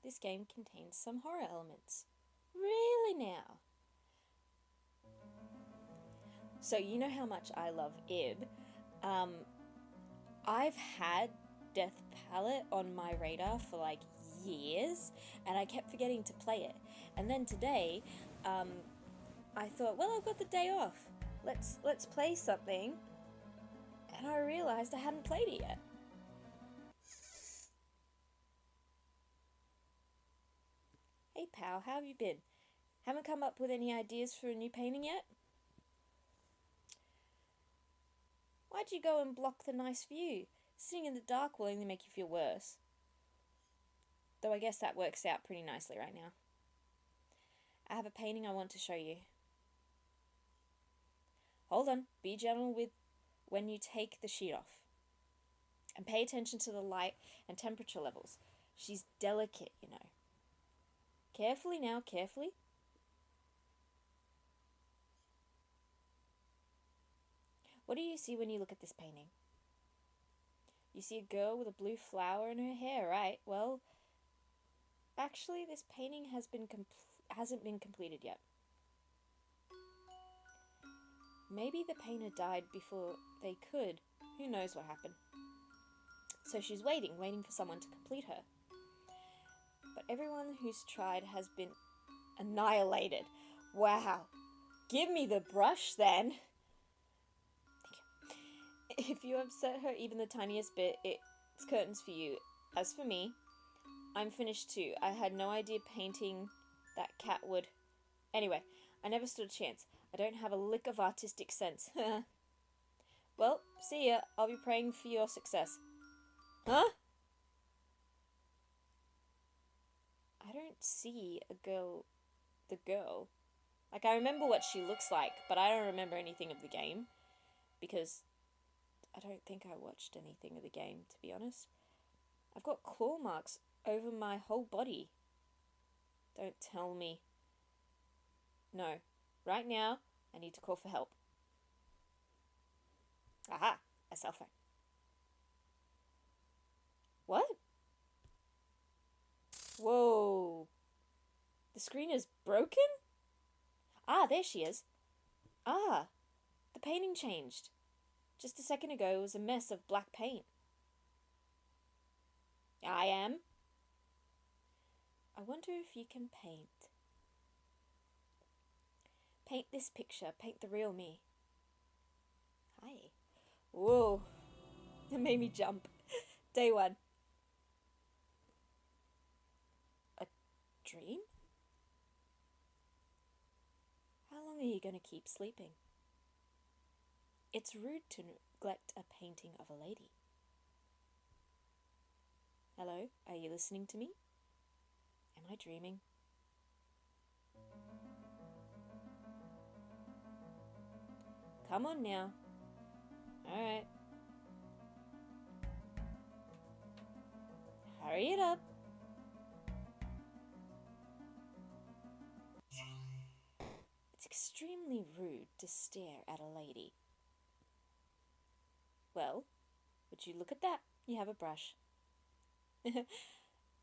this game contains some horror elements. Really now? So you know how much I love Ib. I've had Death Palette on my radar for like years, and I kept forgetting to play it. And then today, I thought, well, I've got the day off. Let's play something. And I realized I hadn't played it yet. Hey pal, how have you been? Haven't come up with any ideas for a new painting yet? Why'd you go and block the nice view? Sitting in the dark will only make you feel worse. Though I guess that works out pretty nicely right now. I have a painting I want to show you. Hold on, be gentle with when you take the sheet off. And pay attention to the light and temperature levels. She's delicate, you know. Carefully now, carefully. What do you see when you look at this painting? You see a girl with a blue flower in her hair, right? Well, actually, this painting hasn't been completed yet. Maybe the painter died before they could. Who knows what happened? So she's waiting for someone to complete her. But everyone who's tried has been annihilated. Wow. Give me the brush then. If you upset her even the tiniest bit, it's curtains for you. As for me, I'm finished too. I had no idea painting that cat would... Anyway, I never stood a chance. I don't have a lick of artistic sense. Well, see ya. I'll be praying for your success. Huh? I don't see the girl. Like, I remember what she looks like, but I don't remember anything of the game. Because I don't think I watched anything of the game, to be honest. I've got claw marks over my whole body. Don't tell me. No. Right now, I need to call for help. Aha! A cell phone. What? Whoa. The screen is broken? Ah, there she is. Ah, the painting changed. Just a second ago, it was a mess of black paint. I am. I wonder if you can paint. Paint this picture. Paint the real me. Hi. Whoa. It made me jump. Day 1. A dream? How long are you going to keep sleeping? It's rude to neglect a painting of a lady. Hello, are you listening to me? Am I dreaming? Come on now. Alright. Hurry it up. It's extremely rude to stare at a lady. Well, would you look at that? You have a brush.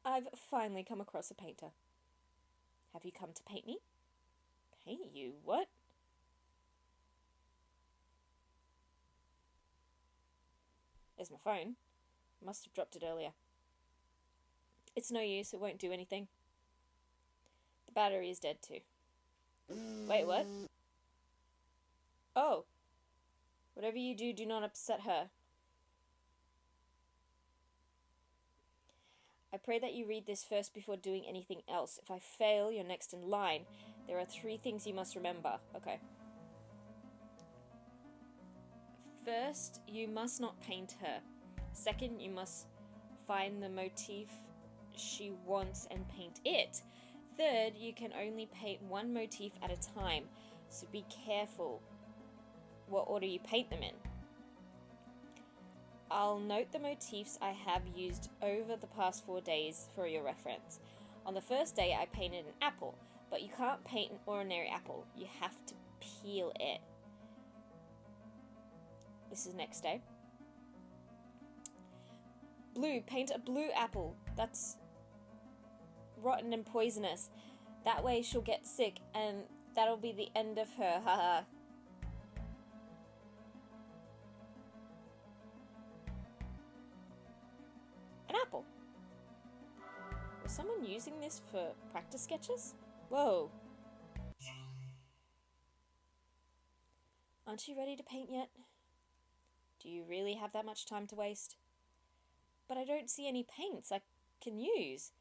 I've finally come across a painter. Have you come to paint me? Paint you? What? There's my phone. Must have dropped it earlier. It's no use, it won't do anything. The battery is dead too. Wait, what? Oh. Whatever you do, do not upset her. I pray that you read this first before doing anything else. If I fail, you're next in line. There are 3 things you must remember. Okay. First, you must not paint her. Second, you must find the motif she wants and paint it. Third, you can only paint one motif at a time, so be careful what order you paint them in. I'll note the motifs I have used over the past 4 days for your reference. On the first day, I painted an apple, but you can't paint an ordinary apple. You have to peel it. This is next day. Blue, paint a blue apple. rotten and poisonous. That way she'll get sick and that'll be the end of her. Haha. An apple. Was someone using this for practice sketches? Whoa. Aren't you ready to paint yet? Do you really have that much time to waste? But I don't see any paints I can use.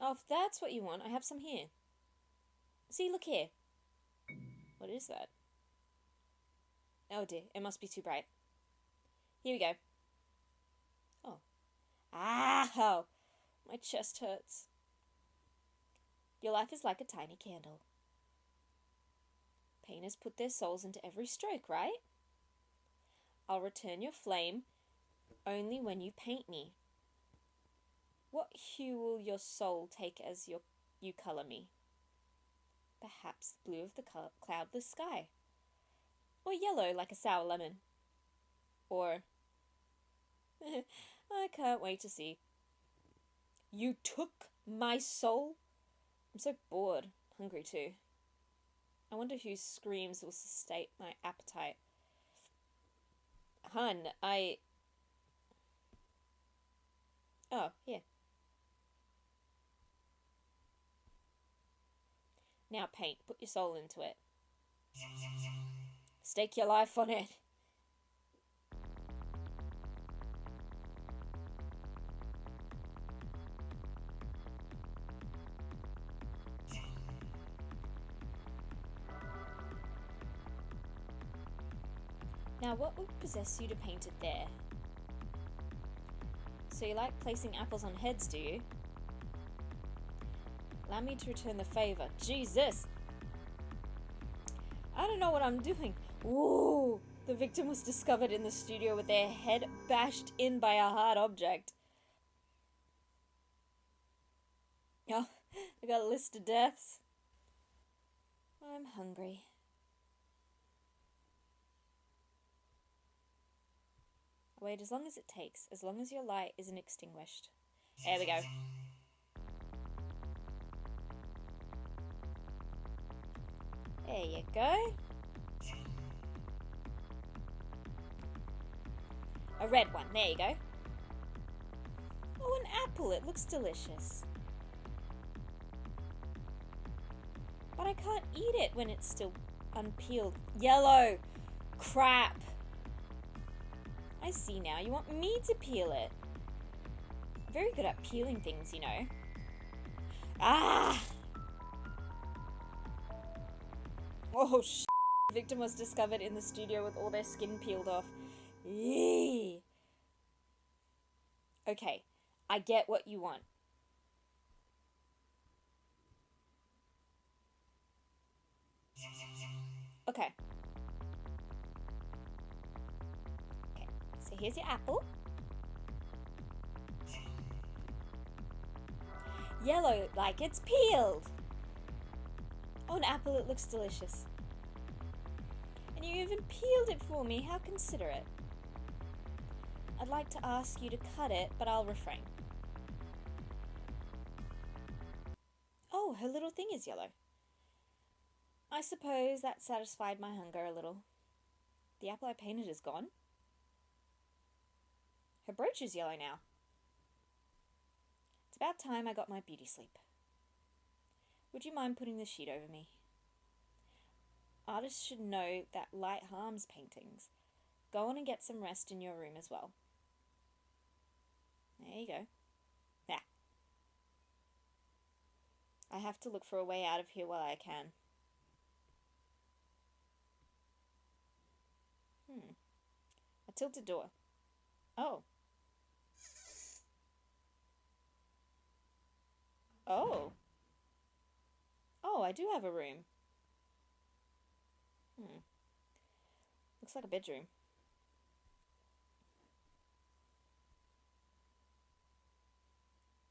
Oh, if that's what you want, I have some here. See, look here. What is that? Oh dear, it must be too bright. Here we go. Oh. Ow! My chest hurts. Your life is like a tiny candle. Painters put their souls into every stroke, right? I'll return your flame only when you paint me. What hue will your soul take as you colour me? Perhaps the blue of the cloudless sky. Or yellow like a sour lemon. Or... I can't wait to see. You took my soul? I'm so bored. Hungry too. I wonder whose screams will sustain my appetite. Hun, Oh, here. Now paint. Put your soul into it. Stake your life on it. Now, what would possess you to paint it there? So you like placing apples on heads, do you? Allow me to return the favour. Jesus! I don't know what I'm doing. Ooh! The victim was discovered in the studio with their head bashed in by a hard object. Oh, I got a list of deaths. I'm hungry. Wait as long as it takes, as long as your light isn't extinguished. There we go. There you go. A red one, there you go. Oh, an apple, it looks delicious. But I can't eat it when it's still unpeeled. Yellow! Crap! I see now, you want me to peel it. I'm very good at peeling things, you know. Ah! Oh, The victim was discovered in the studio with all their skin peeled off. Yee! Okay, I get what you want. Okay. Okay, so here's your apple. Yellow, like it's peeled. Oh, an apple, it looks delicious. And you even peeled it for me, how considerate. I'd like to ask you to cut it, but I'll refrain. Oh, her little thing is yellow. I suppose that satisfied my hunger a little. The apple I painted is gone. Her brooch is yellow now. It's about time I got my beauty sleep. Would you mind putting the sheet over me? Artists should know that light harms paintings. Go on and get some rest in your room as well. There you go. Yeah. I have to look for a way out of here while I can. A tilted door. Oh. Oh. Oh, I do have a room. Looks like a bedroom.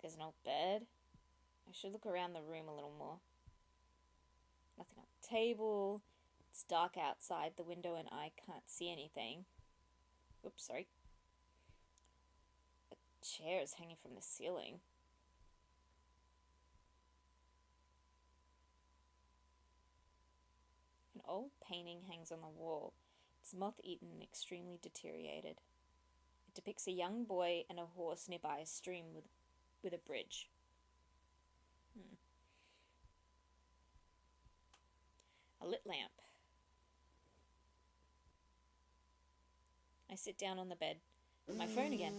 There's an old bed. I should look around the room a little more. Nothing on the table. It's dark outside the window and I can't see anything. Oops, sorry. A chair is hanging from the ceiling. old painting hangs on the wall. It's moth-eaten and extremely deteriorated. It depicts a young boy and a horse nearby a stream with a bridge. A lit lamp. I sit down on the bed. My phone again.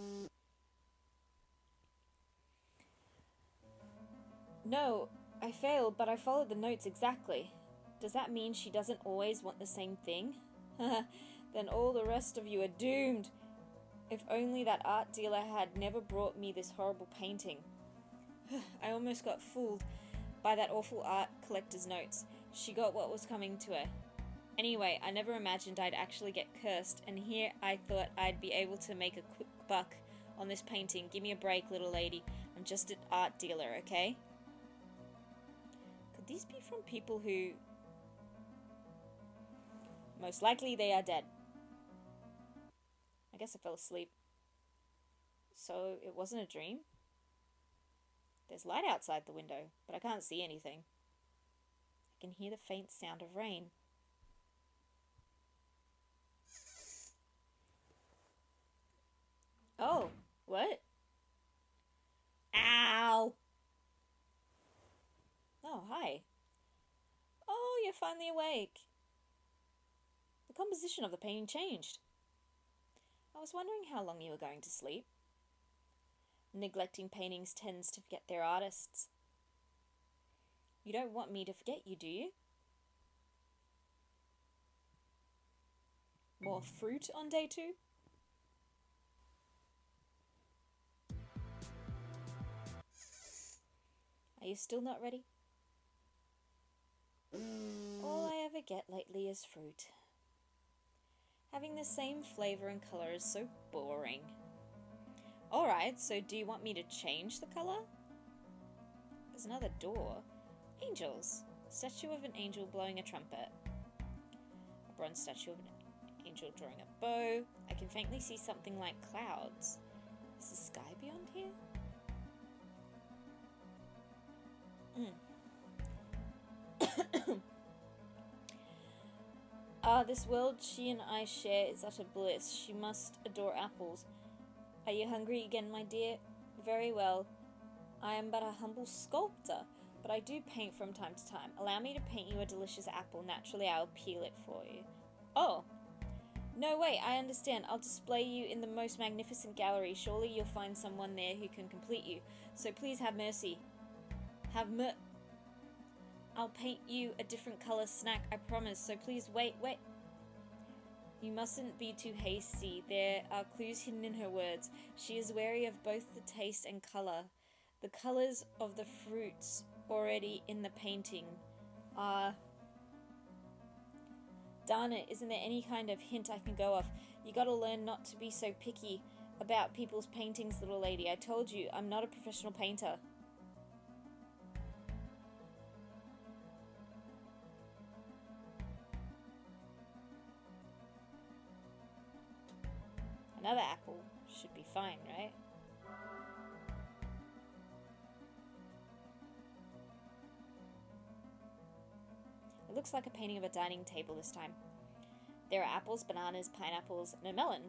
No, I failed, but I followed the notes exactly. Does that mean she doesn't always want the same thing? Then all the rest of you are doomed. If only that art dealer had never brought me this horrible painting. I almost got fooled by that awful art collector's notes. She got what was coming to her. Anyway, I never imagined I'd actually get cursed, and here I thought I'd be able to make a quick buck on this painting. Give me a break, little lady. I'm just an art dealer, okay? Could these be from people who... Most likely they are dead. I guess I fell asleep. So it wasn't a dream? There's light outside the window, but I can't see anything. I can hear the faint sound of rain. Oh, what? Ow! Oh, hi. Oh, you're finally awake. The composition of the painting changed. I was wondering how long you were going to sleep. Neglecting paintings tends to forget their artists. You don't want me to forget you, do you? More fruit on day 2? Are you still not ready? All I ever get lately is fruit. Having the same flavour and colour is so boring. Alright, so do you want me to change the colour? There's another door. Angels. Statue of an angel blowing a trumpet. A bronze statue of an angel drawing a bow. I can faintly see something like clouds. Is the sky beyond here? This world she and I share is utter bliss. She must adore apples. Are you hungry again, my dear? Very well. I am but a humble sculptor, but I do paint from time to time. Allow me to paint you a delicious apple. Naturally, I'll peel it for you. Oh! No, wait, I understand. I'll display you in the most magnificent gallery. Surely you'll find someone there who can complete you. So please have mercy. I'll paint you a different colour snack, I promise. So please wait. You mustn't be too hasty. There are clues hidden in her words. She is wary of both the taste and colour. The colours of the fruits already in the painting are... Darn it, isn't there any kind of hint I can go off? You gotta learn not to be so picky about people's paintings, little lady. I told you, I'm not a professional painter. Another apple should be fine, right? It looks like a painting of a dining table this time. There are apples, bananas, pineapples, and a melon.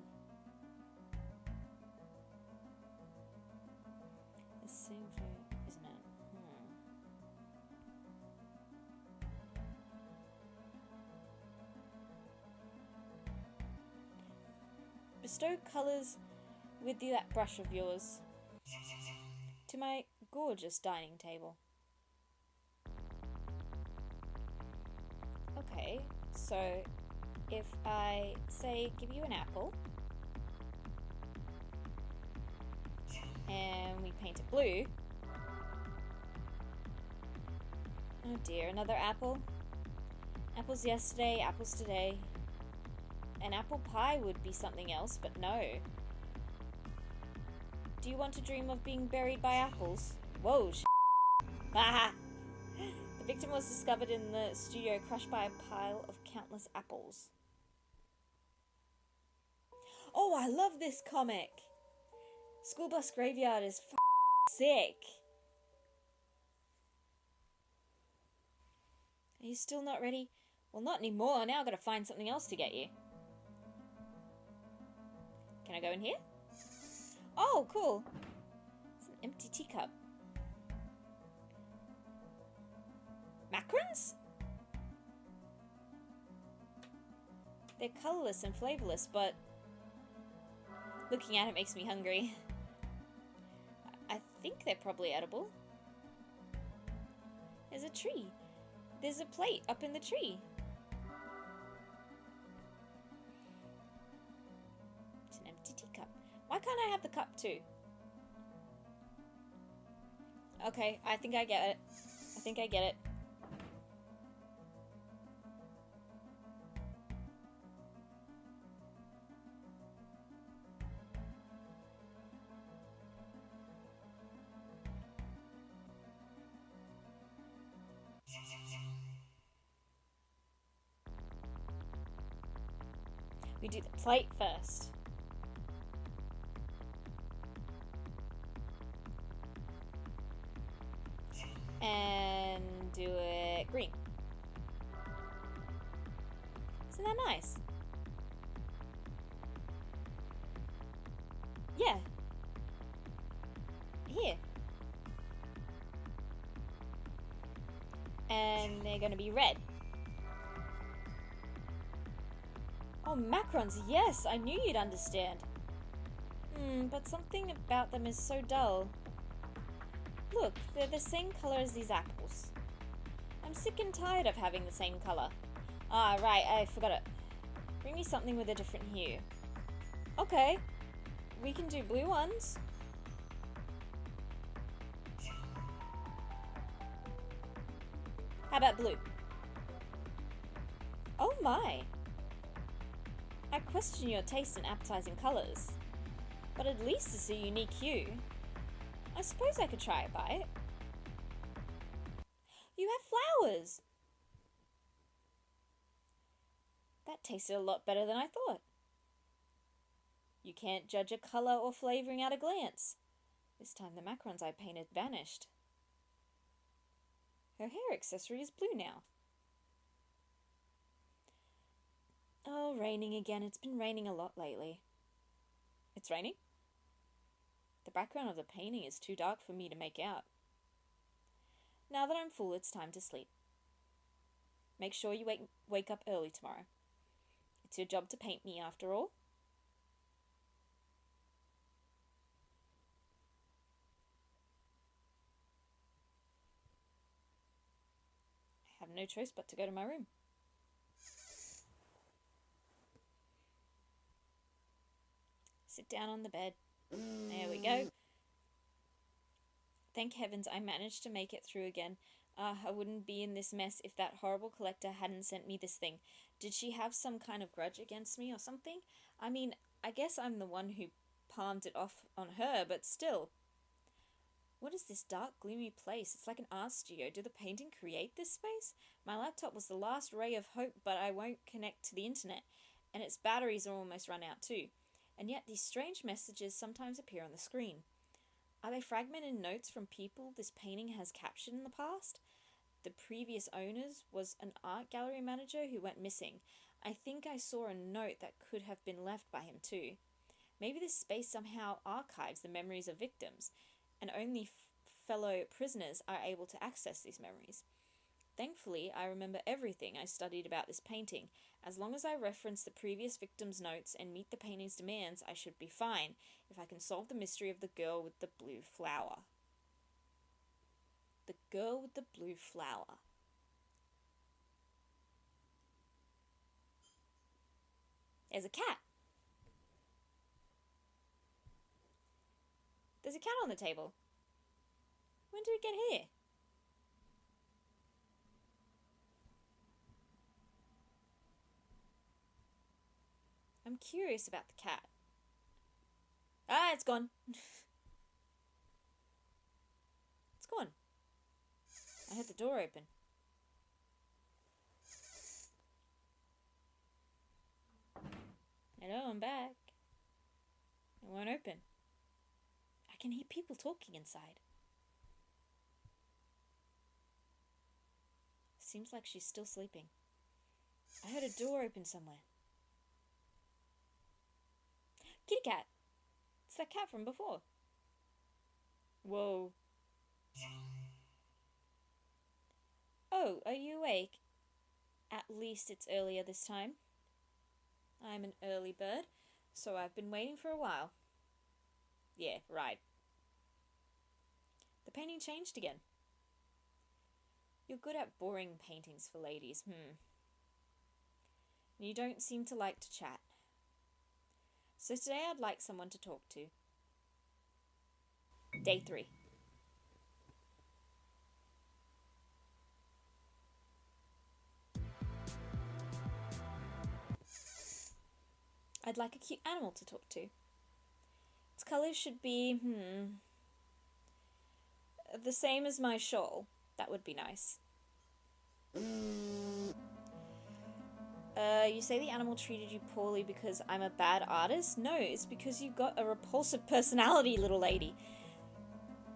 The same food, isn't it? Bestow colours with that brush of yours to my gorgeous dining table. Okay, so if I say give you an apple and we paint it blue. Oh dear, another apple. Apples yesterday, apples today. An apple pie would be something else, but no. Do you want to dream of being buried by apples? Whoa, Haha! The victim was discovered in the studio, crushed by a pile of countless apples. Oh, I love this comic! School Bus Graveyard is sick! Are you still not ready? Well, not anymore. Now I've got to find something else to get you. Can I go in here? Oh, cool. It's an empty teacup. Macarons? They're colourless and flavourless, but looking at it makes me hungry. I think they're probably edible. There's a tree. There's a plate up in the tree. It's an empty teacup. Why can't I have the cup too? Okay, I think I get it. I think I get it. We do the plate first. And do it green. Isn't that nice? Yeah. Here. And they're gonna be red. Oh, macarons, yes, I knew you'd understand. But something about them is so dull. Look, they're the same colour as these apples. I'm sick and tired of having the same colour. Ah, right, I forgot it. Bring me something with a different hue. Okay, we can do blue ones. How about blue? Oh my! I question your taste in appetizing colours, but at least it's a unique hue. I suppose I could try a bite. You have flowers! That tasted a lot better than I thought. You can't judge a colour or flavouring at a glance. This time the macarons I painted vanished. Her hair accessory is blue now. Oh, raining again. It's been raining a lot lately. It's raining? The background of the painting is too dark for me to make out. Now that I'm full, it's time to sleep. Make sure you wake up early tomorrow. It's your job to paint me after all. I have no choice but to go to my room. Sit down on the bed. There we go. Thank heavens I managed to make it through again. I wouldn't be in this mess if that horrible collector hadn't sent me this thing. Did she have some kind of grudge against me or something? I mean, I guess I'm the one who palmed it off on her, but still. What is this dark, gloomy place? It's like an art studio. Did the painting create this space? My laptop was the last ray of hope, but I won't connect to the internet, and its batteries are almost run out too. And yet these strange messages sometimes appear on the screen. Are they fragmented notes from people this painting has captured in the past? The previous owners was an art gallery manager who went missing. I think I saw a note that could have been left by him too. Maybe this space somehow archives the memories of victims, and only fellow prisoners are able to access these memories. Thankfully, I remember everything I studied about this painting. As long as I reference the previous victim's notes and meet the painting's demands, I should be fine if I can solve the mystery of the girl with the blue flower. The girl with the blue flower. There's a cat. There's a cat on the table. When did it get here? I'm curious about the cat. Ah, it's gone. It's gone. I heard the door open. Hello, I'm back. It won't open. I can hear people talking inside. Seems like she's still sleeping. I heard a door open somewhere. Kitty cat. It's that cat from before. Whoa. Oh, are you awake? At least it's earlier this time. I'm an early bird, so I've been waiting for a while. Yeah, right. The painting changed again. You're good at boring paintings for ladies, You don't seem to like to chat. So today I'd like someone to talk to. Day 3. I'd like a cute animal to talk to. Its colour should be, the same as my shawl. That would be nice. You say the animal treated you poorly because I'm a bad artist? No, it's because you got a repulsive personality, little lady.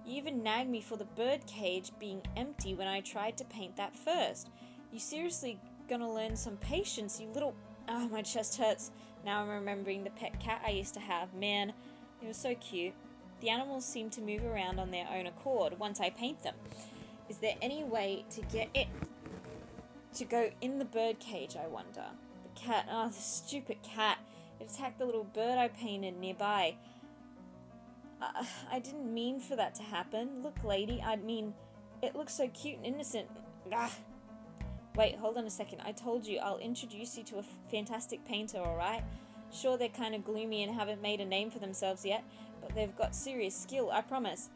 You even nagged me for the bird cage being empty when I tried to paint that first. You seriously gonna learn some patience, you little... Oh, my chest hurts. Now I'm remembering the pet cat I used to have. Man, it was so cute. The animals seem to move around on their own accord once I paint them. Is there any way to get it to go in the bird cage, I wonder? The cat, the stupid cat. It attacked the little bird I painted nearby. I didn't mean for that to happen. Look, lady, I mean, it looks so cute and innocent. Wait, hold on a second. I told you I'll introduce you to a fantastic painter, alright? Sure, they're kind of gloomy and haven't made a name for themselves yet, but they've got serious skill, I promise.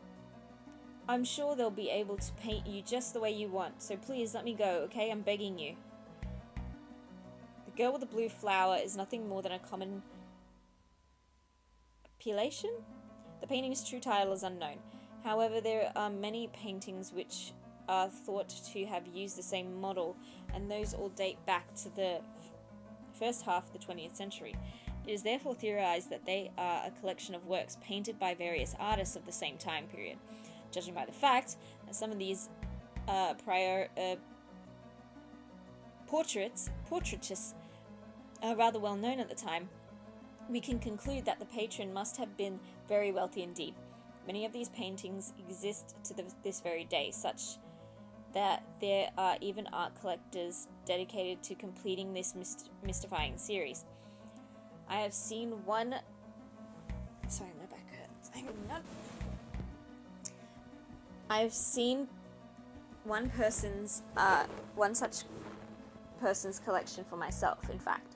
I'm sure they'll be able to paint you just the way you want, so please let me go, okay? I'm begging you. The girl with the blue flower is nothing more than a common appellation? The painting's true title is unknown. However, there are many paintings which are thought to have used the same model, and those all date back to the first half of the 20th century. It is therefore theorized that they are a collection of works painted by various artists of the same time period. Judging by the fact that some of these portraitists are rather well known at the time, we can conclude that the patron must have been very wealthy indeed. Many of these paintings exist to this very day, such that there are even art collectors dedicated to completing this mystifying series. I have seen one... Sorry, my back hurts. Hang on. I've seen one such person's collection for myself, in fact,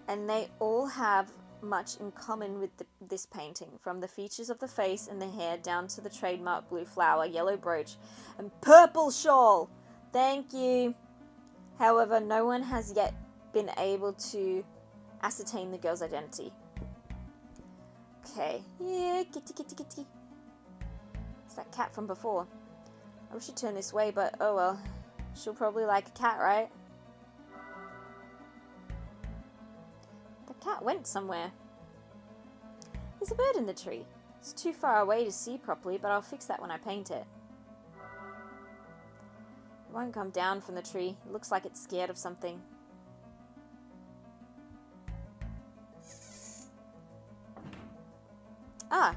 and they all have much in common with this painting, from the features of the face and the hair down to the trademark blue flower, yellow brooch, and purple shawl. Thank you. However, no one has yet been able to ascertain the girl's identity. Okay. Yeah, kitty, kitty, kitty. It's that cat from before. I wish she'd turn this way, but oh well. She'll probably like a cat, right? The cat went somewhere. There's a bird in the tree. It's too far away to see properly, but I'll fix that when I paint it. It won't come down from the tree. It looks like it's scared of something. Ah,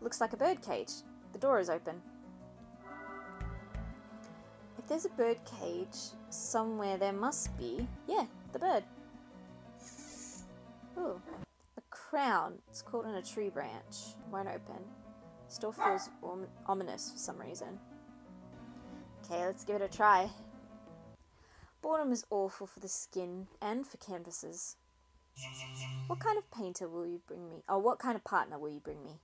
looks like a bird cage. The door is open. If there's a bird cage somewhere, there must be... Yeah, the bird. Ooh, a crown. It's caught in a tree branch. Won't open. Still feels ominous for some reason. Okay, let's give it a try. Boredom is awful for the skin and for canvases. What kind of painter will you bring me? Oh, what kind of partner will you bring me?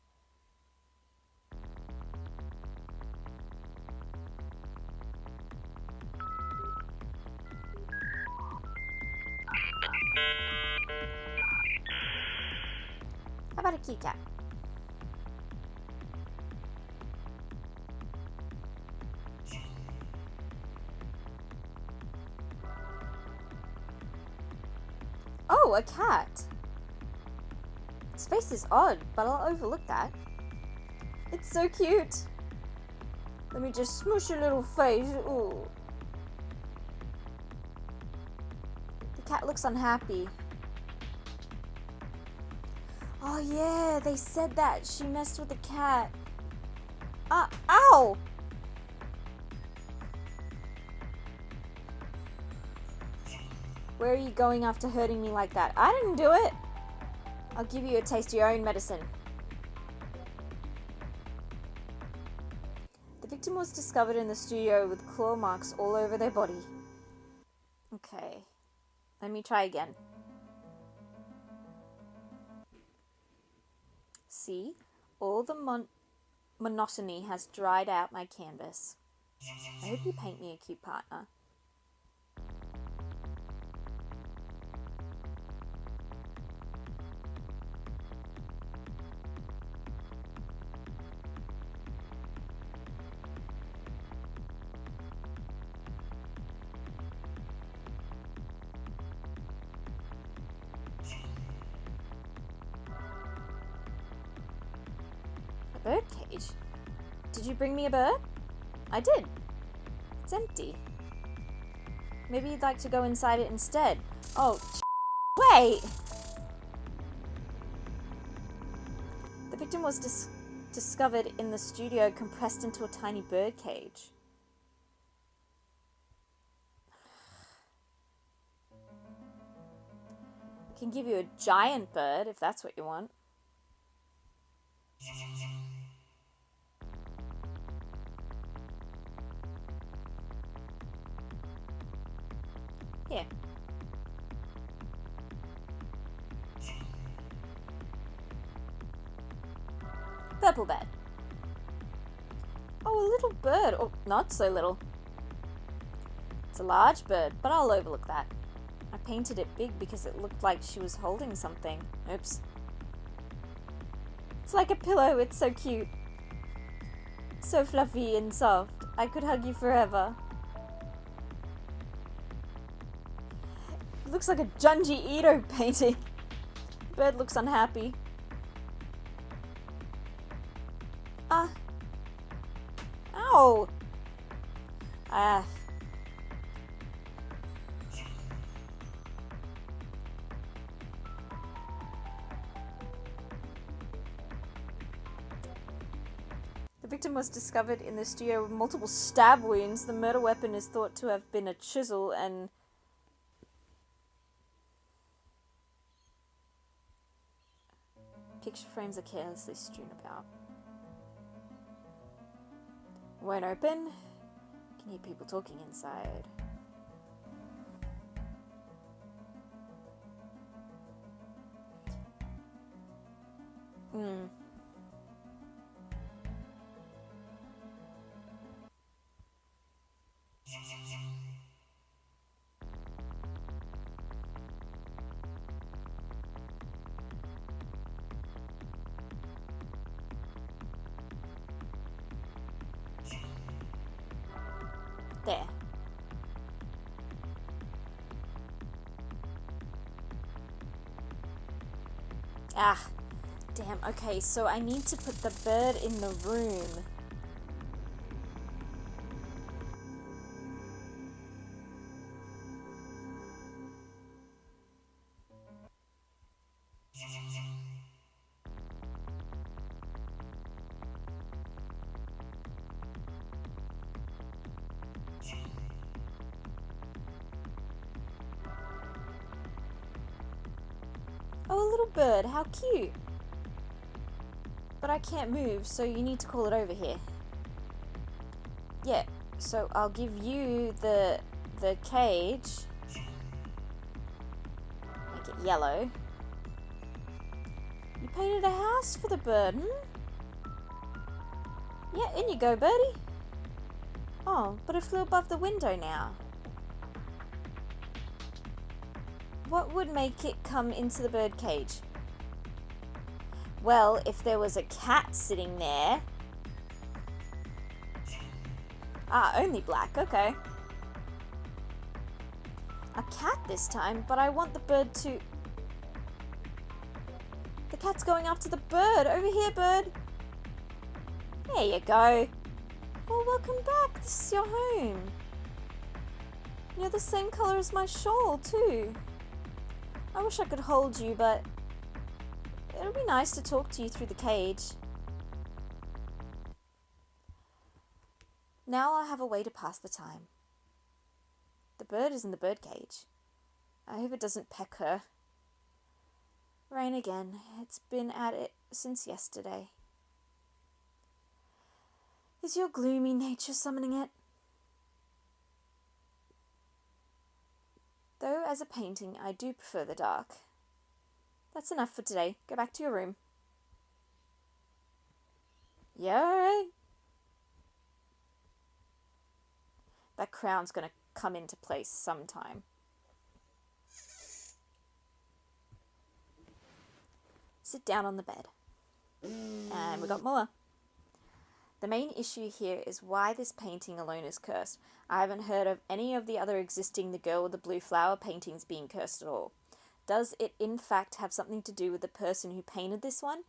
How about a kitty cat? Oh, a cat! Its face is odd, but I'll overlook that. It's so cute! Let me just smush your little face. Ooh. The cat looks unhappy. Oh yeah, they said that. She messed with the cat. Ow! Where are you going after hurting me like that? I didn't do it. I'll give you a taste of your own medicine. The victim was discovered in the studio with claw marks all over their body. Okay, let me try again. See, all the monotony has dried out my canvas. I hope you paint me a cute partner. Bird cage? Did you bring me a bird? I did. It's empty. Maybe you'd like to go inside it instead. Oh, wait! The victim was discovered in the studio compressed into a tiny bird cage. I can give you a giant bird if that's what you want. Here. Purple bed. Oh, a little bird. Oh, not so little. It's a large bird, but I'll overlook that. I painted it big because it looked like she was holding something. Oops. It's like a pillow. It's so cute. So fluffy and soft. I could hug you forever. It looks like a Junji Ito painting. Bird looks unhappy. Ow! The victim was discovered in the studio with multiple stab wounds. The murder weapon is thought to have been a chisel and... Picture frames are carelessly strewn about. Won't open. Can hear people talking inside. There. Damn. Okay, so I need to put the bird in the room. Oh, a little bird. How cute. But I can't move, so you need to call it over here. Yeah, so I'll give you the cage. Make it yellow. You painted a house for the bird, Yeah, in you go, birdie. Oh, but it flew above the window now. What would make it come into the bird cage? Well, if there was a cat sitting there. Only black, okay. A cat this time, but I want the bird to... The cat's going after the bird. Over here, bird. There you go. Well, welcome back. This is your home. You're the same color as my shawl, too. I wish I could hold you, but it would be nice to talk to you through the cage. Now I'll have a way to pass the time. The bird is in the birdcage. I hope it doesn't peck her. Rain again. It's been at it since yesterday. Is your gloomy nature summoning it? Though as a painting, I do prefer the dark. That's enough for today. Go back to your room. Yeah, alright. That crown's gonna come into place sometime. Sit down on the bed. And we got more. The main issue here is why this painting alone is cursed. I haven't heard of any of the other existing The Girl with the Blue Flower paintings being cursed at all. Does it in fact have something to do with the person who painted this one?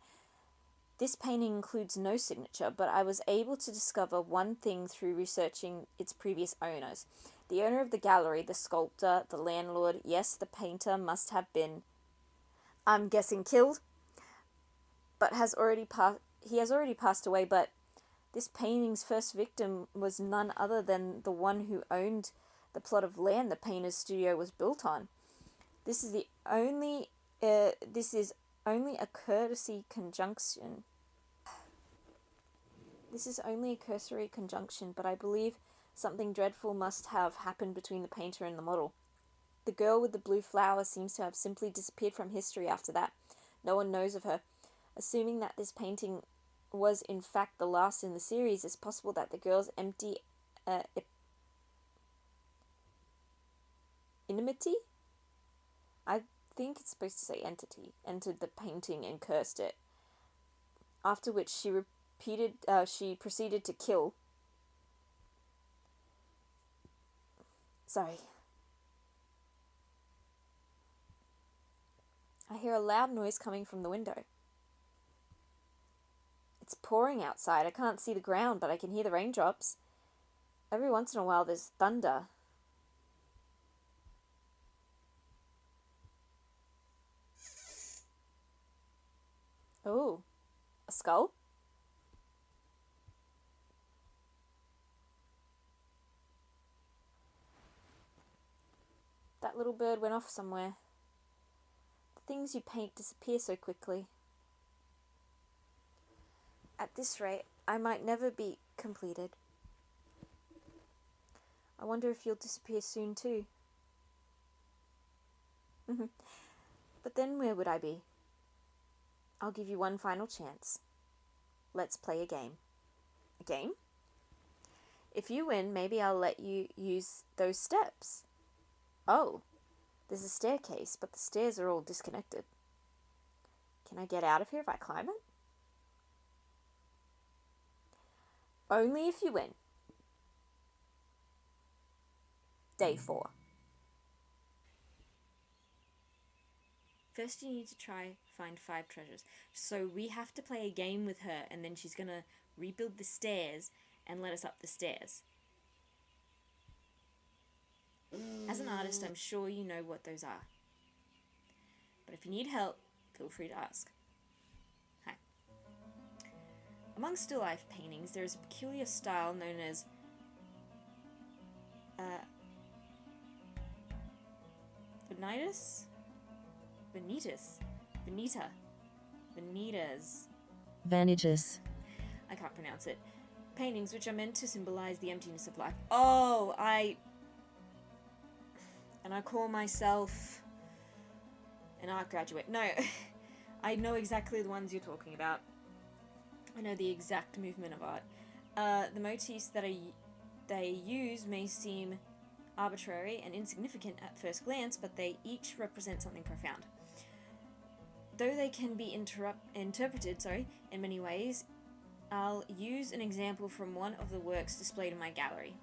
This painting includes no signature, but I was able to discover one thing through researching its previous owners. The owner of the gallery, the sculptor, the landlord, yes, the painter must have been, I'm guessing, killed, but he has already passed away, but this painting's first victim was none other than the one who owned the plot of land the painter's studio was built on. This is only a cursory conjunction. This is only a cursory conjunction, but I believe something dreadful must have happened between the painter and the model. The girl with the blue flower seems to have simply disappeared from history after that. No one knows of her. Assuming that this painting was in fact the last in the series, it's possible that the girl's empty enmity? I think it's supposed to say entity, entered the painting and cursed it. After which she proceeded to kill. Sorry. I hear a loud noise coming from the window. It's pouring outside. I can't see the ground, but I can hear the raindrops. Every once in a while there's thunder. Oh, a skull? That little bird went off somewhere. The things you paint disappear so quickly. At this rate, I might never be completed. I wonder if you'll disappear soon too. But then where would I be? I'll give you one final chance. Let's play a game. A game? If you win, maybe I'll let you use those steps. Oh, there's a staircase, but the stairs are all disconnected. Can I get out of here if I climb it? Only if you win. Day 4. First you need to find 5 treasures. So we have to play a game with her, and then she's going to rebuild the stairs and let us up the stairs. As an artist, I'm sure you know what those are. But if you need help, feel free to ask. Hi. Among still life paintings, there is a peculiar style known as Vanitas. I can't pronounce it. Paintings which are meant to symbolize the emptiness of life. Oh, I call myself an art graduate. No, I know exactly the ones you're talking about. I know the exact movement of art. The motifs that they use may seem arbitrary and insignificant at first glance, but they each represent something profound. Though they can be interpreted in many ways, I'll use an example from one of the works displayed in my gallery.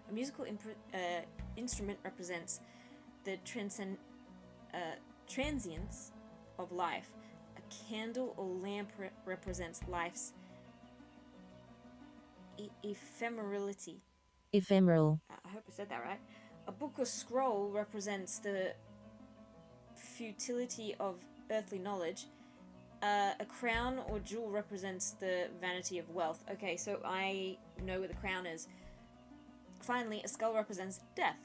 A musical instrument represents the transience of life. A candle or lamp represents life's ephemerality. Ephemeral. I hope I said that right. A book or scroll represents the futility of earthly knowledge. A crown or jewel represents the vanity of wealth. Okay, so I know where the crown is. Finally, a skull represents death.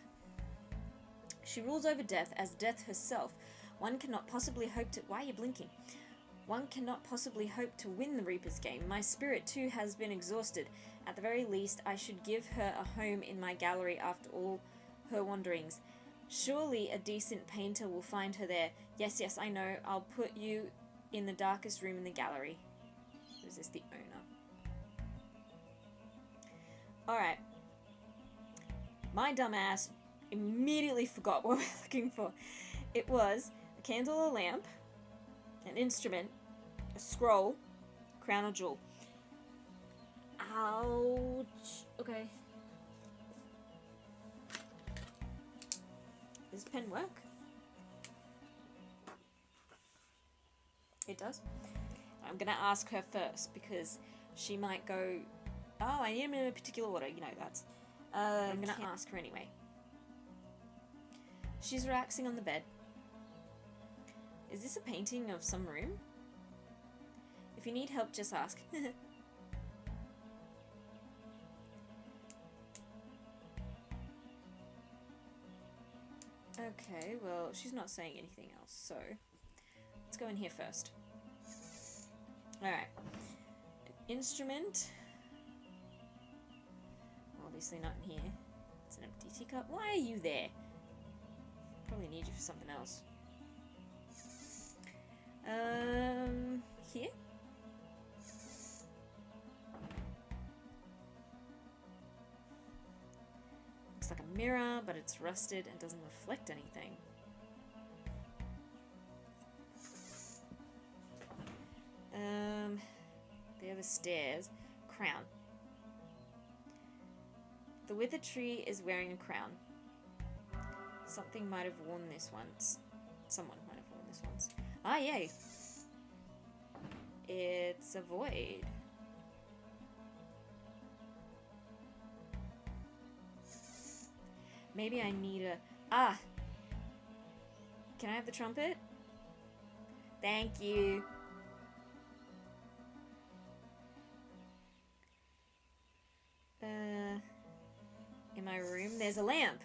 She rules over death as death herself. One cannot possibly hope to... Why are you blinking? One cannot possibly hope to win the Reaper's game. My spirit too has been exhausted. At the very least, I should give her a home in my gallery after all her wanderings. Surely a decent painter will find her there. Yes, yes, I know. I'll put you in the darkest room in the gallery. Is this the owner? Alright. My dumbass immediately forgot what we're looking for. It was a candle or lamp, an instrument, a scroll, crown or jewel. Ouch. Okay. Does pen work? It does. I'm gonna ask her first because she might go, oh, I need them in a particular order. You know that. I'm gonna ask her anyway. She's relaxing on the bed. Is this a painting of some room? If you need help, just ask. Okay, well, she's not saying anything else, so let's go in here first. Alright. Instrument. Obviously not in here. It's an empty teacup. Why are you there? Probably need you for something else. Here? Looks like a mirror, but it's rusted and doesn't reflect anything. There are the stairs. Crown. The withered tree is wearing a crown. Something might have worn this once. Someone might have worn this once. Ah, yay! It's a void. Maybe I need a... Ah! Can I have the trumpet? Thank you. In my room, there's a lamp.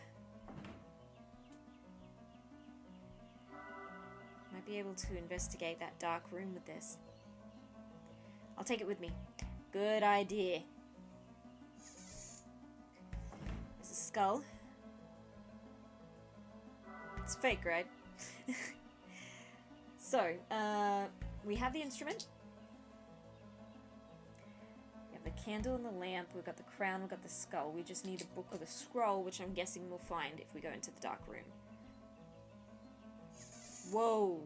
Might be able to investigate that dark room with this. I'll take it with me. Good idea. There's a skull. It's fake, right? So, we have the instrument. We have the candle and the lamp. We've got the crown. We've got the skull. We just need the book or the scroll, which I'm guessing we'll find if we go into the dark room. Whoa.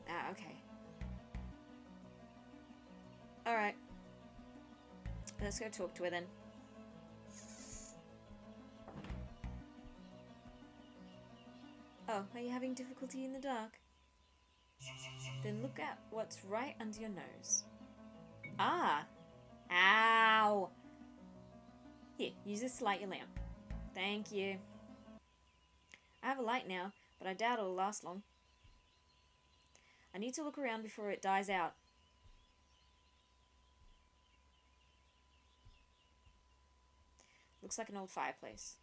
Ah, okay. Alright. Let's go talk to her then. Oh, are you having difficulty in the dark? Then look at what's right under your nose. Ah! Ow! Here, use this to light your lamp. Thank you. I have a light now, but I doubt it'll last long. I need to look around before it dies out. Looks like an old fireplace.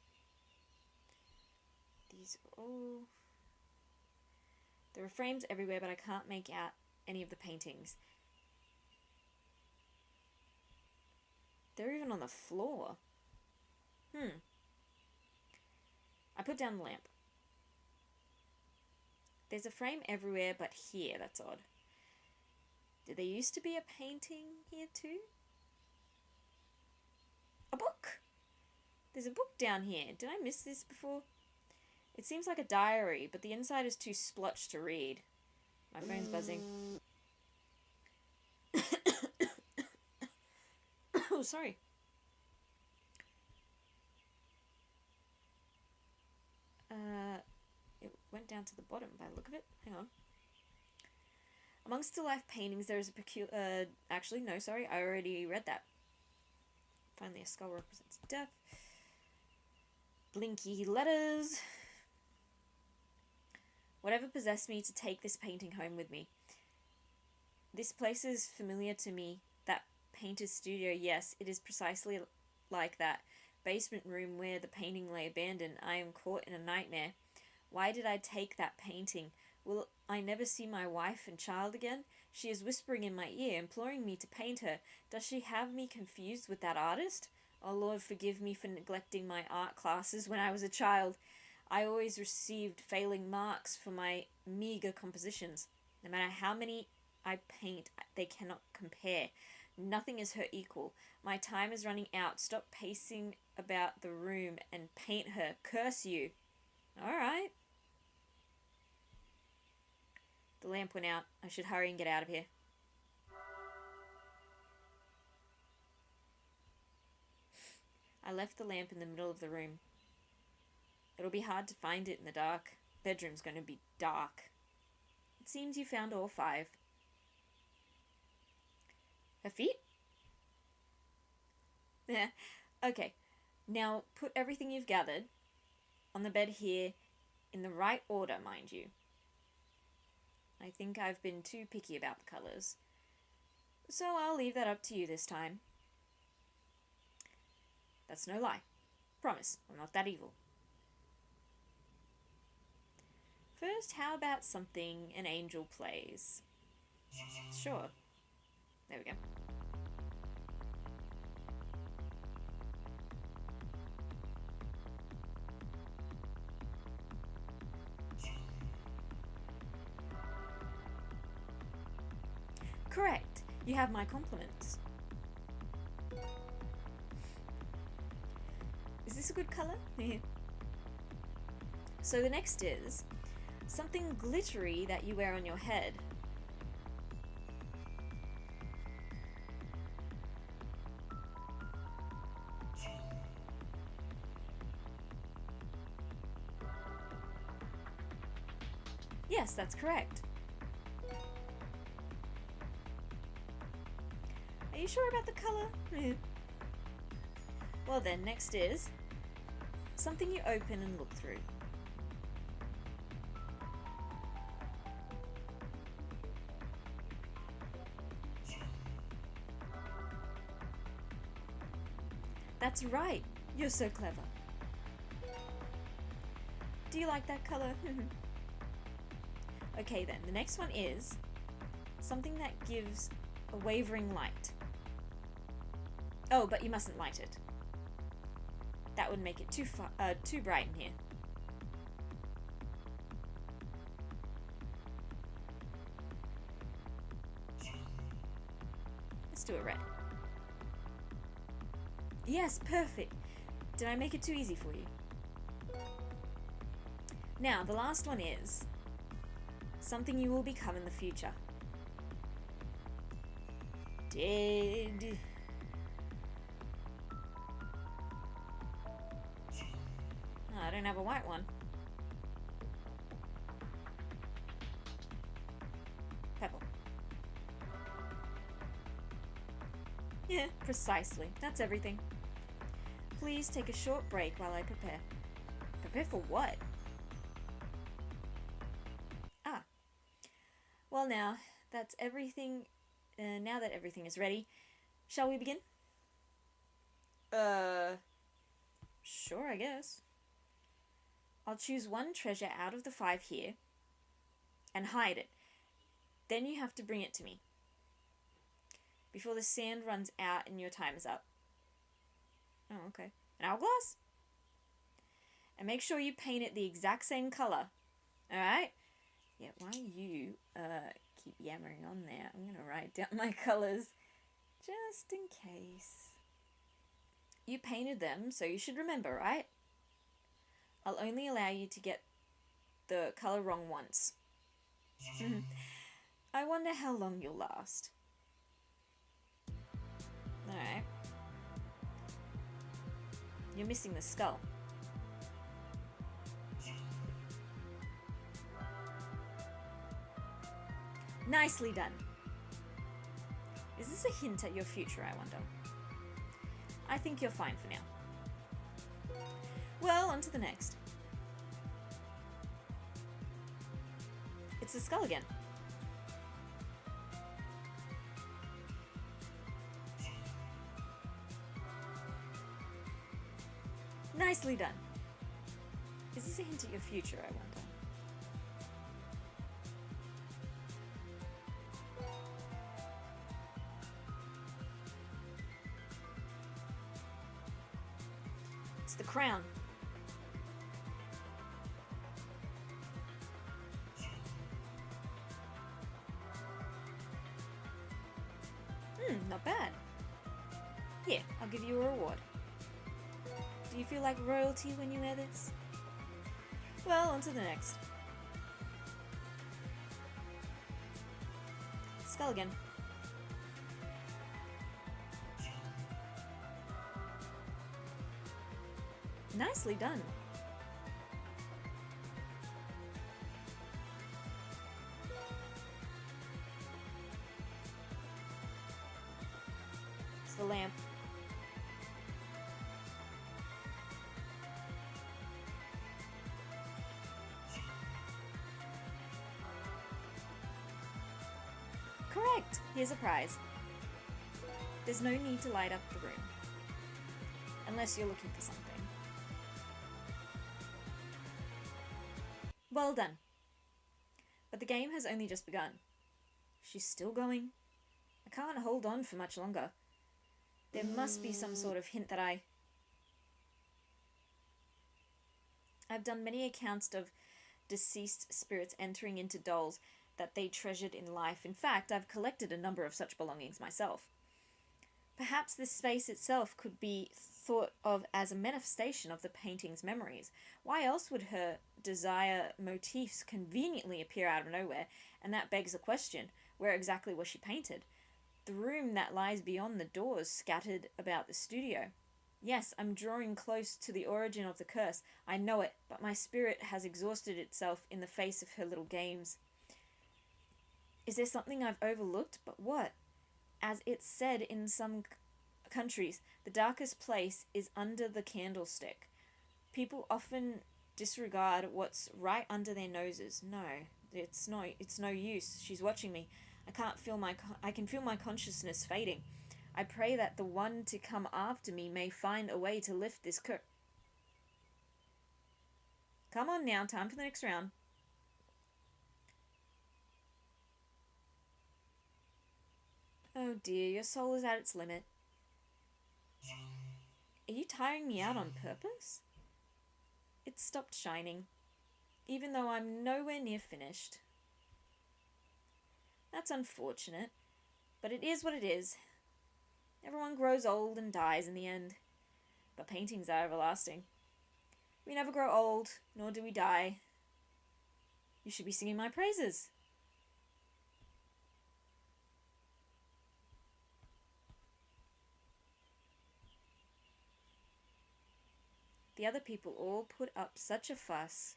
These are all... There are frames everywhere, but I can't make out any of the paintings. They're even on the floor. I put down the lamp. There's a frame everywhere, but here. That's odd. Did there used to be a painting here too? A book! There's a book down here. Did I miss this before? It seems like a diary, but the inside is too splotched to read. My phone's buzzing. Oh, sorry. It went down to the bottom by the look of it. Hang on. Amongst the life paintings, there is a peculiar. Actually, no, sorry, I already read that. Finally, a skull represents death. Blinky letters. Whatever possessed me to take this painting home with me. This place is familiar to me. That painter's studio, yes, it is precisely like that basement room where the painting lay abandoned. I am caught in a nightmare. Why did I take that painting? Will I never see my wife and child again? She is whispering in my ear, imploring me to paint her. Does she have me confused with that artist? Oh Lord, forgive me for neglecting my art classes when I was a child. I always received failing marks for my meagre compositions. No matter how many I paint, they cannot compare. Nothing is her equal. My time is running out. Stop pacing about the room and paint her. Curse you. All right. The lamp went out. I should hurry and get out of here. I left the lamp in the middle of the room. It'll be hard to find it in the dark. Bedroom's going to be dark. It seems you found all 5. Her feet? Yeah. Okay. Now put everything you've gathered on the bed here in the right order, mind you. I think I've been too picky about the colours, so I'll leave that up to you this time. That's no lie. Promise, I'm not that evil. First, how about something an angel plays? Sure. There we go. Correct. You have my compliments. Is this a good colour? So the next is something glittery that you wear on your head. Yes, that's correct. Are you sure about the colour? Well then, next is something you open and look through. That's right. You're so clever. Do you like that colour? Okay then, the next one is something that gives a wavering light. Oh, but you mustn't light it. That would make it too bright in here. Let's do it red. Yes, perfect. Did I make it too easy for you? Now, the last one is something you will become in the future. Dead. Oh, I don't have a white one. Purple. Yeah, precisely. That's everything. Please take a short break while I prepare. Prepare for what? Ah. Well, now that's everything. Now that everything is ready, shall we begin? Sure, I guess. I'll choose one treasure out of the 5 here and hide it. Then you have to bring it to me before the sand runs out and your time is up. Oh, okay. An hourglass? And make sure you paint it the exact same colour. Alright? Yeah, while you keep yammering on there, I'm going to write down my colours just in case. You painted them, so you should remember, right? I'll only allow you to get the colour wrong once. I wonder how long you'll last. Alright. You're missing the skull. Nicely done. Is this a hint at your future, I wonder? I think you're fine for now. Well, on to the next. It's the skull again. Nicely done. Is this a hint at your future, I wonder? It's the crown. Not bad. Here, I'll give you a reward. Do you feel like royalty when you wear this? Well, on to the next. Skull again. Nicely done. It's the lamp. Correct! Here's a prize. There's no need to light up the room. Unless you're looking for something. Well done. But the game has only just begun. She's still going. I can't hold on for much longer. There must be some sort of hint that I've done many accounts of deceased spirits entering into dolls that they treasured in life. In fact, I've collected a number of such belongings myself. Perhaps this space itself could be thought of as a manifestation of the painting's memories. Why else would her desire motifs conveniently appear out of nowhere? And that begs the question, where exactly was she painted? The room that lies beyond the doors scattered about the studio. Yes, I'm drawing close to the origin of the curse. I know it, but my spirit has exhausted itself in the face of her little games. Is there something I've overlooked? But what? As it's said in some countries, the darkest place is under the candlestick. People often disregard what's right under their noses. No, it's no use. She's watching me. I can feel my consciousness fading. I pray that the one to come after me may find a way to lift this curse. Come on now, time for the next round. Oh dear, your soul is at its limit. Are you tiring me out on purpose? It stopped shining, even though I'm nowhere near finished. That's unfortunate, but it is what it is. Everyone grows old and dies in the end, but paintings are everlasting. We never grow old, nor do we die. You should be singing my praises. The other people all put up such a fuss.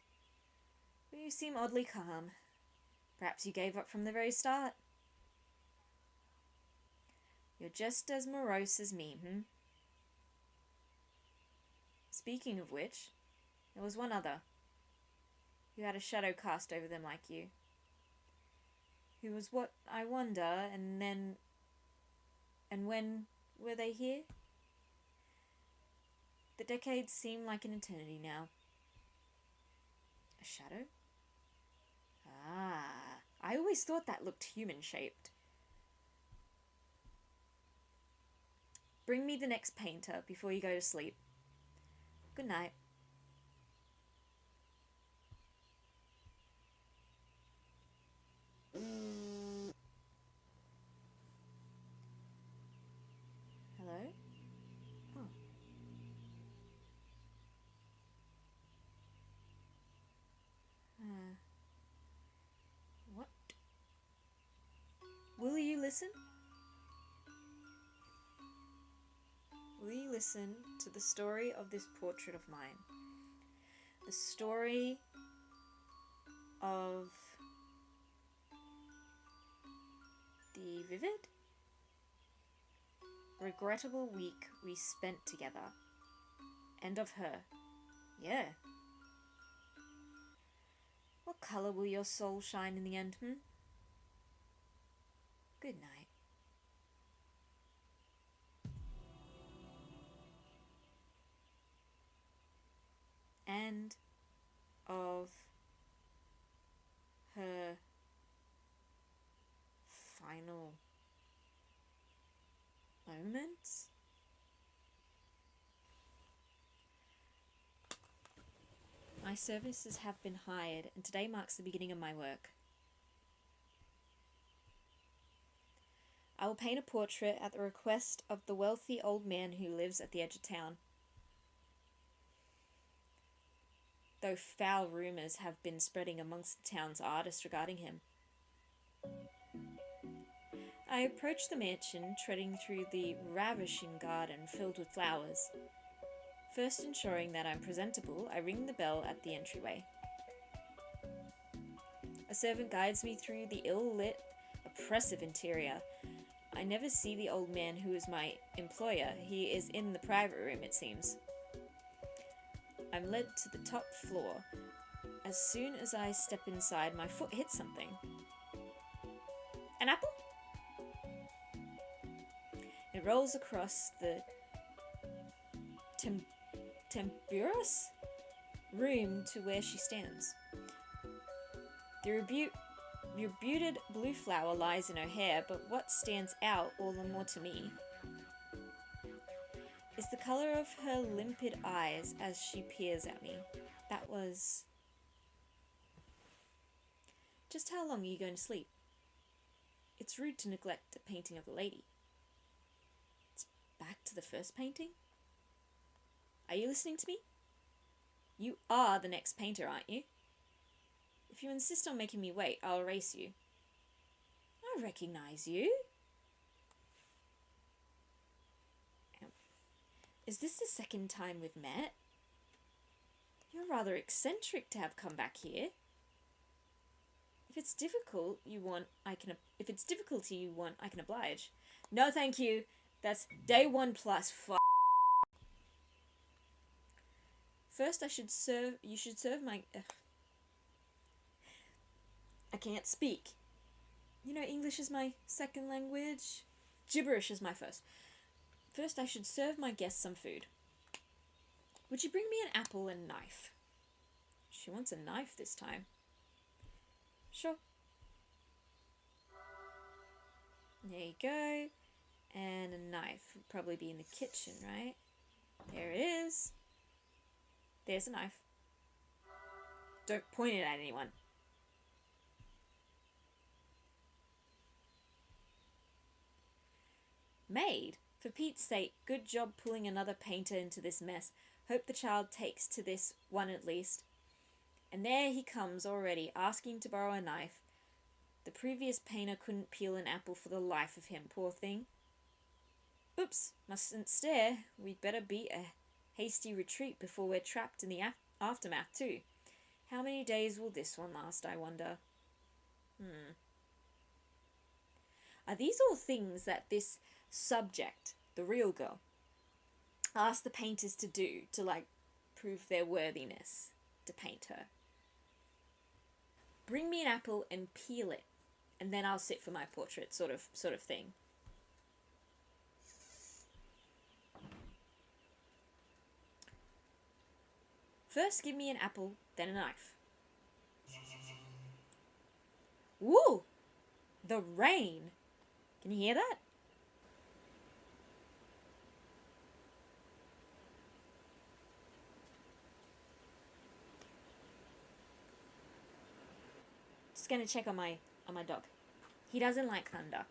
But you seem oddly calm. Perhaps you gave up from the very start. You're just as morose as me, Speaking of which, there was one other who had a shadow cast over them like you. Who was what, I wonder, and when were they here? The decades seem like an eternity now. A shadow? Ah, I always thought that looked human-shaped. Bring me the next painter before you go to sleep. Good night. Hello? Oh. What? Will you listen? Will you listen to the story of this portrait of mine? The story of The vivid, regrettable week we spent together. End of her. Yeah. What colour will your soul shine in the end, Good night. End of her final moments? My services have been hired, and today marks the beginning of my work. I will paint a portrait at the request of the wealthy old man who lives at the edge of town. Though foul rumours have been spreading amongst the town's artists regarding him. I approach the mansion, treading through the ravishing garden filled with flowers. First ensuring that I'm presentable, I ring the bell at the entryway. A servant guides me through the ill-lit, oppressive interior. I never see the old man who is my employer. He is in the private room, it seems. I'm led to the top floor. As soon as I step inside, my foot hits something. An apple? It rolls across the tempestuous room to where she stands. The rebuted blue flower lies in her hair, but what stands out all the more to me is the colour of her limpid eyes as she peers at me. That was... Just how long are you going to sleep? It's rude to neglect a painting of the lady. It's back to the first painting? Are you listening to me? You are the next painter, aren't you? If you insist on making me wait, I'll erase you. I recognize you. Is this the second time we've met? You're rather eccentric to have come back here. If it's difficult you want, I can oblige. No, thank you. That's day 1 plus. First, you should serve my... I can't speak. You know, English is my second language. Gibberish is my first. First, I should serve my guests some food. Would you bring me an apple and a knife? She wants a knife this time. Sure. There you go. And a knife. Would probably be in the kitchen, right? There it is. There's a knife. Don't point it at anyone. Maid, for Pete's sake, good job pulling another painter into this mess. Hope the child takes to this one at least. And there he comes already, asking to borrow a knife. The previous painter couldn't peel an apple for the life of him, poor thing. Oops, mustn't stare. We'd better beat a hasty retreat before we're trapped in the aftermath too. How many days will this one last, I wonder? Are these all things that this subject, the real girl, asked the painters to do to, like, prove their worthiness to paint her? Bring me an apple and peel it, and then I'll sit for my portrait, sort of thing. First, give me an apple, then a knife. Woo! The rain! Can you hear that? Just gonna check on my dog. He doesn't like thunder.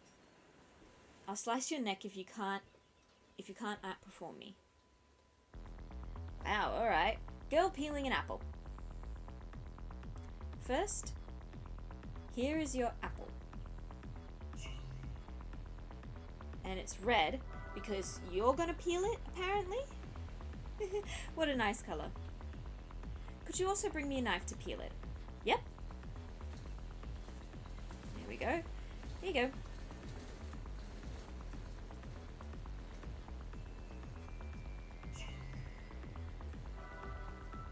I'll slice your neck if you can't outperform me. Wow, alright. Girl peeling an apple. First, here is your apple. And it's red because you're gonna peel it, apparently? What a nice colour. Could you also bring me a knife to peel it? Yep. There we go. There you go.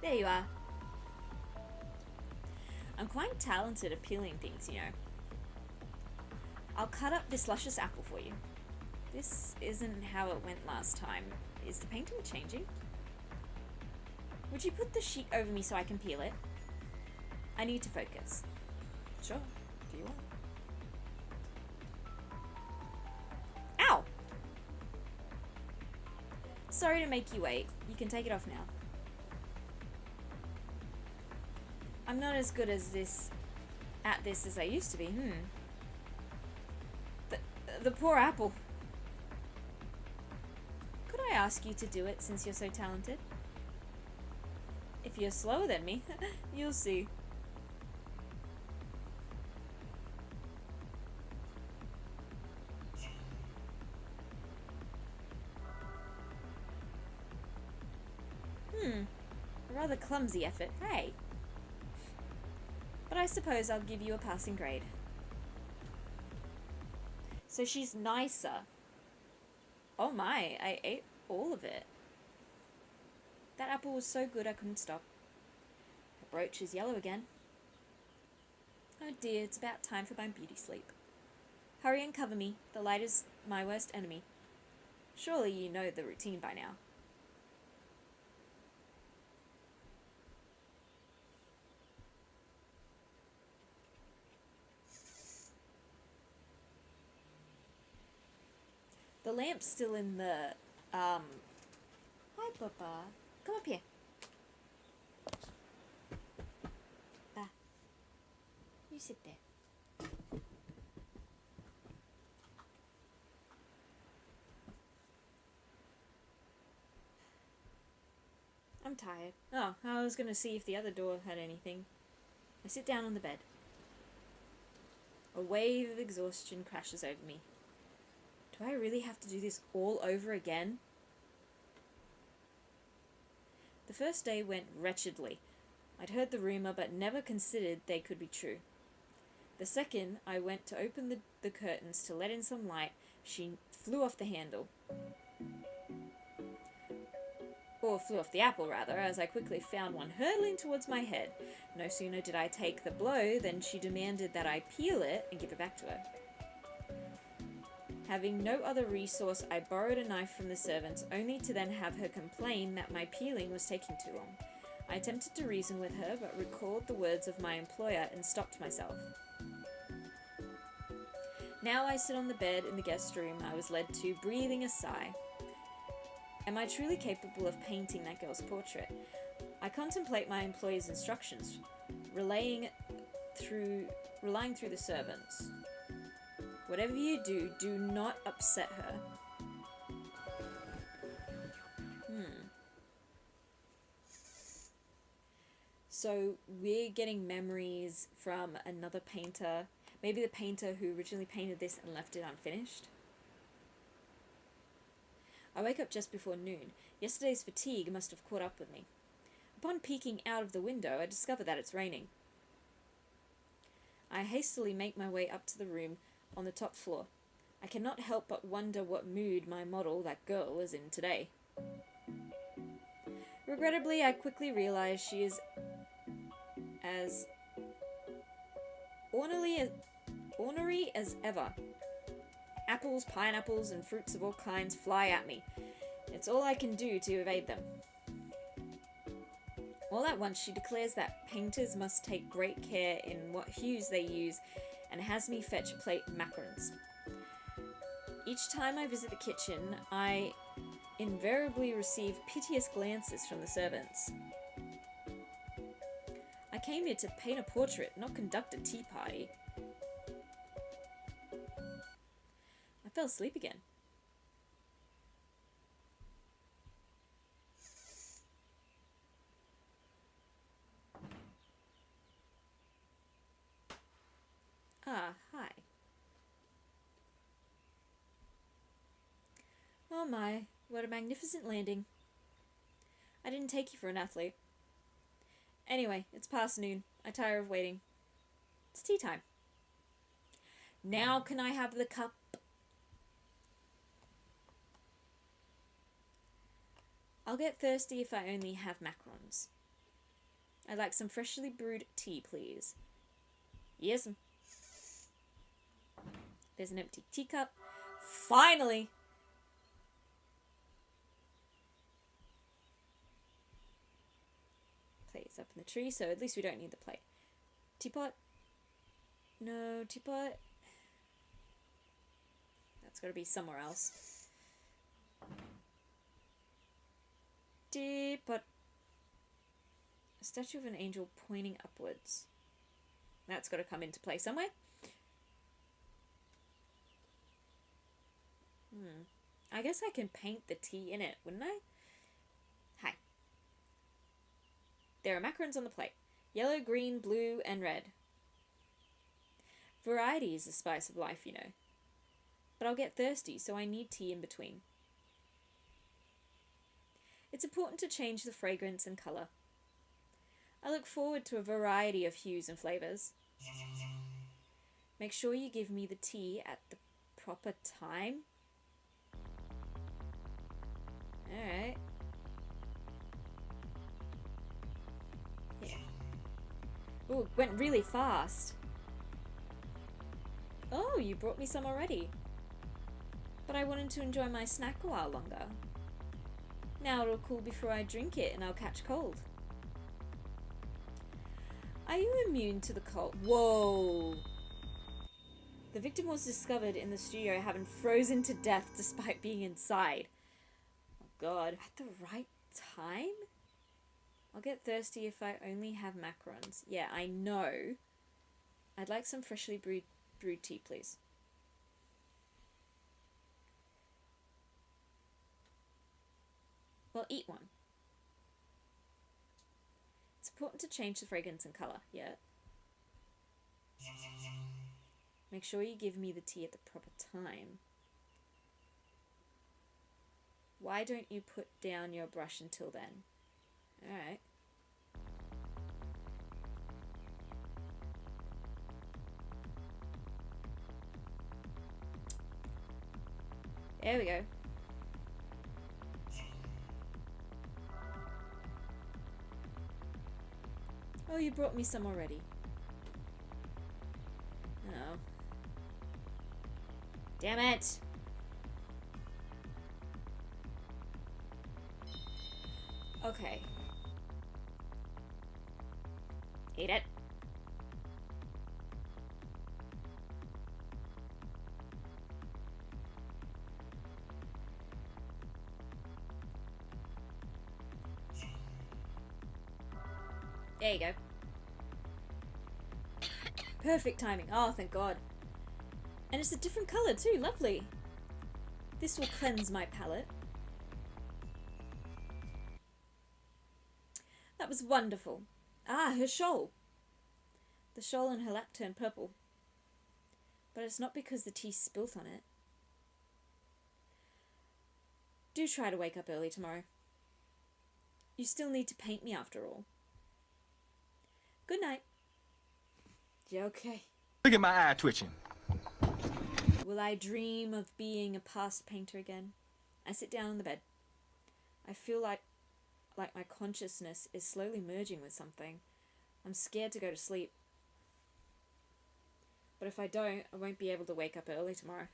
There you are. I'm quite talented at peeling things, you know. I'll cut up this luscious apple for you. This isn't how it went last time. Is the painting changing? Would you put the sheet over me so I can peel it? I need to focus. Sure, do you want? Ow! Sorry to make you wait. You can take it off now. I'm not as good as at this as I used to be. The poor apple. Could I ask you to do it since you're so talented? If you're slower than me, you'll see. A rather clumsy effort, hey? But I suppose I'll give you a passing grade. So she's nicer. Oh my, I ate all of it. That apple was so good I couldn't stop. Her brooch is yellow again. Oh dear, it's about time for my beauty sleep. Hurry and cover me. The light is my worst enemy. Surely you know the routine by now. The lamp's still in the, Hi, Papa. Come up here. Ah. You sit there. I'm tired. Oh, I was gonna see if the other door had anything. I sit down on the bed. A wave of exhaustion crashes over me. Do I really have to do this all over again? The first day went wretchedly. I'd heard the rumour but never considered they could be true. The second I went to open the curtains to let in some light, she flew off the handle. Or flew off the apple, rather, as I quickly found one hurtling towards my head. No sooner did I take the blow than she demanded that I peel it and give it back to her. Having no other resource, I borrowed a knife from the servants, only to then have her complain that my peeling was taking too long. I attempted to reason with her, but recalled the words of my employer and stopped myself. Now I sit on the bed in the guest room I was led to, breathing a sigh. Am I truly capable of painting that girl's portrait? I contemplate my employer's instructions, relying through the servants. Whatever you do, do not upset her. So we're getting memories from another painter. Maybe the painter who originally painted this and left it unfinished. I wake up just before noon. Yesterday's fatigue must have caught up with me. Upon peeking out of the window, I discover that it's raining. I hastily make my way up to the room on the top floor. I cannot help but wonder what mood my model, that girl, is in today. Regrettably, I quickly realize she is as ornery as ever. Apples, pineapples, and fruits of all kinds fly at me. It's all I can do to evade them. All at once, she declares that painters must take great care in what hues they use and has me fetch a plate of macarons. Each time I visit the kitchen, I invariably receive piteous glances from the servants. I came here to paint a portrait, not conduct a tea party. I fell asleep again. Ah, hi. Oh my, what a magnificent landing. I didn't take you for an athlete. Anyway, it's past noon. I tire of waiting. It's tea time. Now can I have the cup? I'll get thirsty if I only have macarons. I'd like some freshly brewed tea, please. Yes. There's an empty teacup. Finally! Plate's up in the tree, so at least we don't need the plate. Teapot? No, teapot. That's got to be somewhere else. Teapot. A statue of an angel pointing upwards. That's got to come into play somewhere. I guess I can paint the tea in it, wouldn't I? Hi. There are macarons on the plate. Yellow, green, blue, and red. Variety is the spice of life, you know. But I'll get thirsty, so I need tea in between. It's important to change the fragrance and colour. I look forward to a variety of hues and flavours. Make sure you give me the tea at the proper time. Alright. Yeah. Ooh, it went really fast. Oh, you brought me some already. But I wanted to enjoy my snack a while longer. Now it'll cool before I drink it and I'll catch cold. Are you immune to the cold? Whoa! The victim was discovered in the studio having frozen to death despite being inside. Oh god. At the right time? I'll get thirsty if I only have macarons. Yeah, I know. I'd like some freshly brewed tea, please. Well, eat one. It's important to change the fragrance and colour, yeah. Make sure you give me the tea at the proper time. Why don't you put down your brush until then? Alright. There we go. Oh, you brought me some already. Oh. Damn it! Okay. Eat it. There you go. Perfect timing. Oh, thank God. And it's a different colour too. Lovely. This will cleanse my palate. That was wonderful. Ah, her shawl. The shawl on her lap turned purple. But it's not because the tea spilt on it. Do try to wake up early tomorrow. You still need to paint me after all. Good night. Yeah, okay. Look at my eye twitching. Will I dream of being a past painter again? I sit down on the bed. I feel like my consciousness is slowly merging with something. I'm scared to go to sleep. But if I don't, I won't be able to wake up early tomorrow.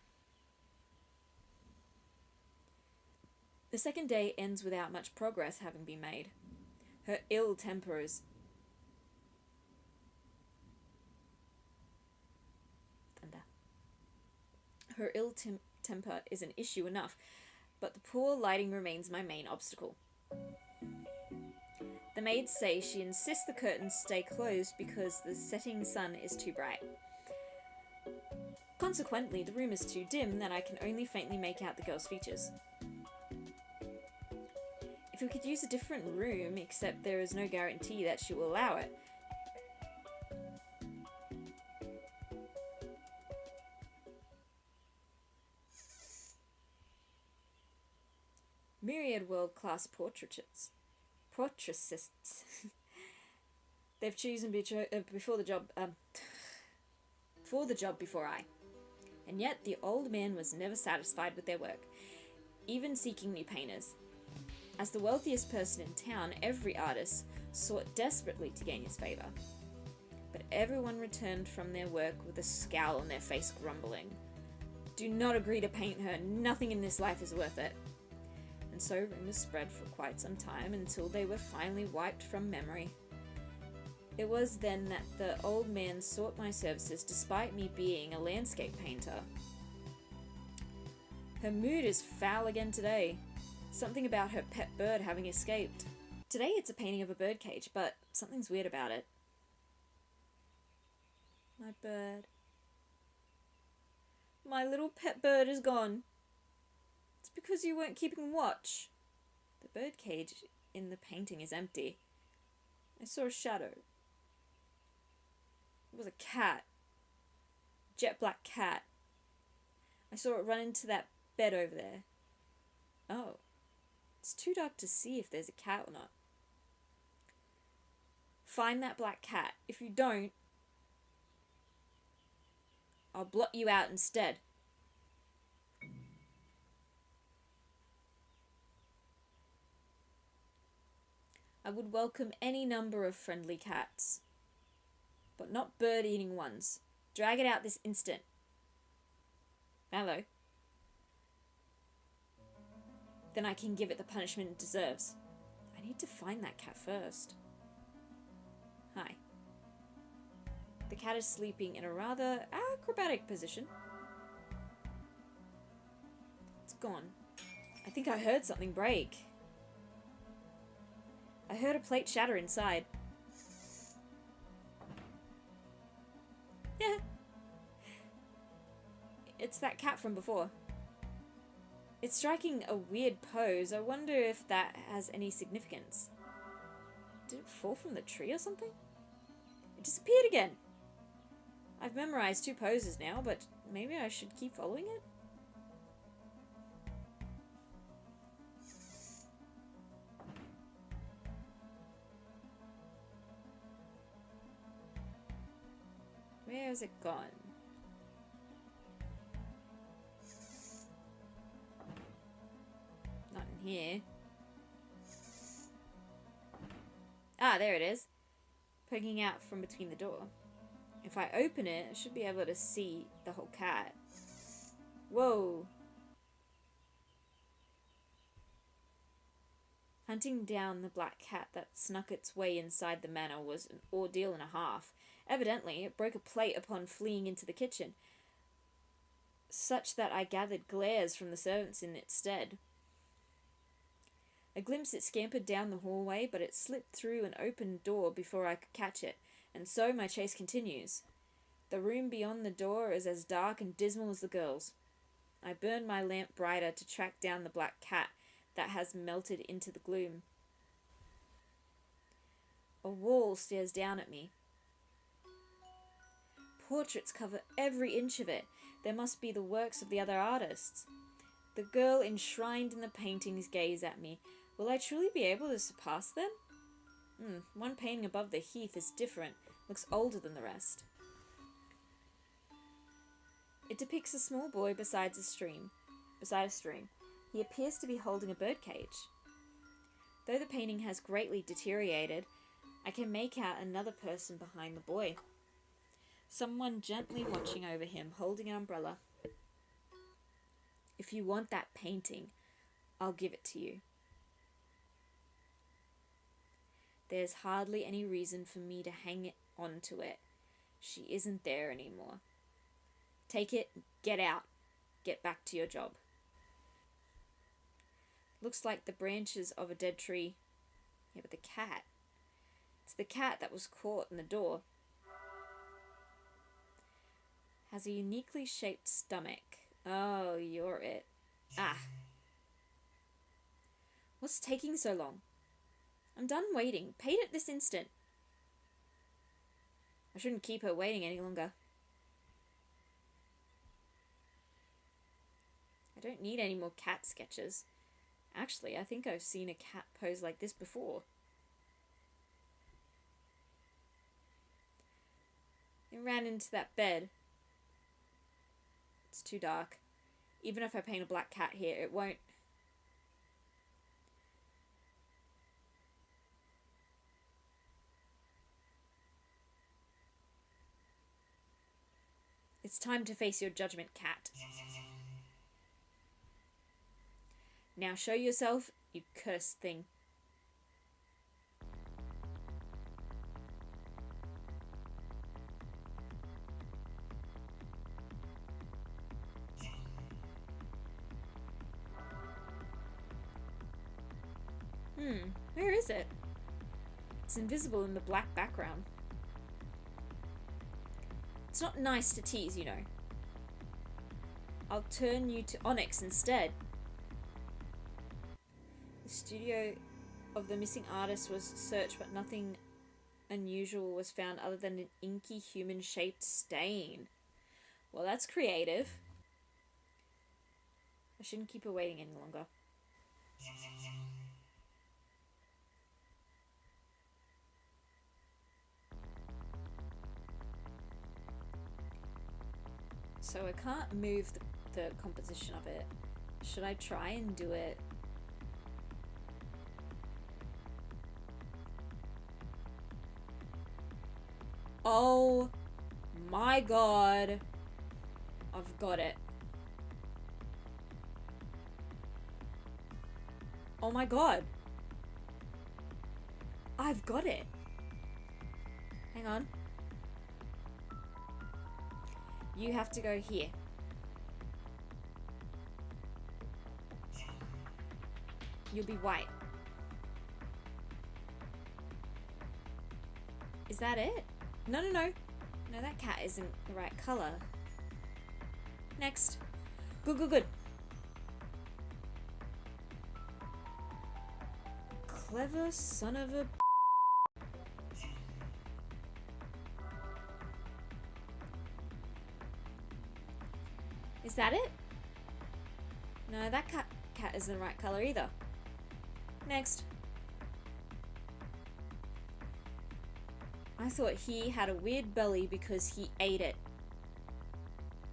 The second day ends without much progress having been made. Her ill temper is... Thunder. Her ill temper is an issue enough, but the poor lighting remains my main obstacle. The maids say she insists the curtains stay closed because the setting sun is too bright. Consequently, the room is too dim that I can only faintly make out the girl's features. If we could use a different room, except there is no guarantee that she will allow it. Myriad world-class portraitists. They've chosen for the job before I. And yet the old man was never satisfied with their work, even seeking new painters. As the wealthiest person in town, every artist sought desperately to gain his favour. But everyone returned from their work with a scowl on their face, grumbling, "Do not agree to paint her, nothing in this life is worth it." And so rumours spread for quite some time until they were finally wiped from memory. It was then that the old man sought my services despite me being a landscape painter. Her mood is foul again today. Something about her pet bird having escaped. Today it's a painting of a birdcage, but something's weird about it. My bird. My little pet bird is gone. It's because you weren't keeping watch. The birdcage in the painting is empty. I saw a shadow. It was a cat. A jet black cat. I saw it run into that bed over there. Oh. It's too dark to see if there's a cat or not. Find that black cat. If you don't, I'll blot you out instead. I would welcome any number of friendly cats, but not bird-eating ones. Drag it out this instant. Hello. Then I can give it the punishment it deserves. I need to find that cat first. Hi. The cat is sleeping in a rather acrobatic position. It's gone. I think I heard something break. I heard a plate shatter inside. Yeah. It's that cat from before. It's striking a weird pose. I wonder if that has any significance. Did it fall from the tree or something? It disappeared again. I've memorized 2 poses now, but maybe I should keep following it? Where has it gone? Not in here. Ah, there it is. Poking out from between the door. If I open it, I should be able to see the whole cat. Whoa. Hunting down the black cat that snuck its way inside the manor was an ordeal and a half. Evidently, it broke a plate upon fleeing into the kitchen, such that I gathered glares from the servants in its stead. A glimpse it scampered down the hallway, but it slipped through an open door before I could catch it, and so my chase continues. The room beyond the door is as dark and dismal as the girls. I burn my lamp brighter to track down the black cat that has melted into the gloom. A wall stares down at me. Portraits cover every inch of it. There must be the works of the other artists. The girl enshrined in the paintings gaze at me. Will I truly be able to surpass them? One painting above the heath is different, looks older than the rest. It depicts a small boy beside a stream. He appears to be holding a birdcage. Though the painting has greatly deteriorated, I can make out another person behind the boy. Someone gently watching over him, holding an umbrella. If you want that painting, I'll give it to you. There's hardly any reason for me to hang on to it. She isn't there anymore. Take it, get out, get back to your job. Looks like the branches of a dead tree. Yeah, but the cat. It's the cat that was caught in the door. Has a uniquely shaped stomach. Oh, you're it. Ah. What's taking so long? I'm done waiting. Paint it this instant. I shouldn't keep her waiting any longer. I don't need any more cat sketches. Actually, I think I've seen a cat pose like this before. It ran into that bed. It's too dark. Even if I paint a black cat here, it won't. It's time to face your judgment, cat. Now show yourself, you cursed thing. Where is it? It's invisible in the black background. It's not nice to tease, you know. I'll turn you to onyx instead. The studio of the missing artist was searched, but nothing unusual was found other than an inky human-shaped stain. Well, that's creative. I shouldn't keep her waiting any longer. So I can't move the composition of it. Should I try and do it? Oh my god. I've got it. Oh my god. I've got it. Hang on. You have to go here. You'll be white. Is that it? No. No, that cat isn't the right color. Next. Good. Clever son of a... Is that it? No, that cat isn't the right color either. Next. I thought he had a weird belly because he ate it.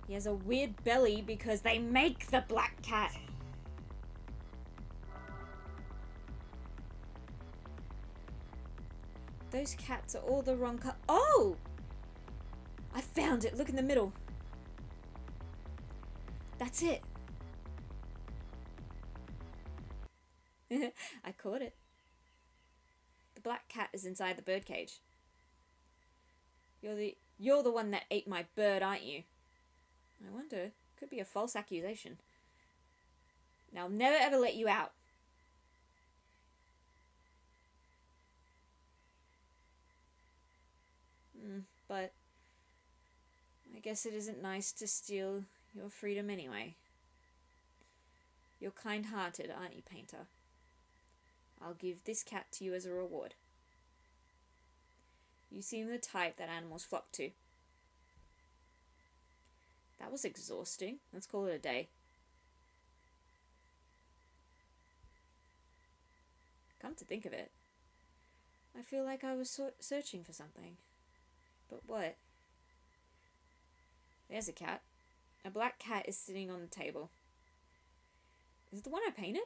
He has a weird belly because they make the black cat. Those cats are all the wrong color. Oh! I found it. Look in the middle. That's it. I caught it. The black cat is inside the birdcage. You're the one that ate my bird, aren't you? I wonder. Could be a false accusation. Now I'll never ever let you out. But I guess it isn't nice to steal your freedom anyway. You're kind-hearted, aren't you, Painter? I'll give this cat to you as a reward. You seem the type that animals flock to. That was exhausting. Let's call it a day. Come to think of it, I feel like I was searching for something. But what? There's a cat. A black cat is sitting on the table. Is it the one I painted?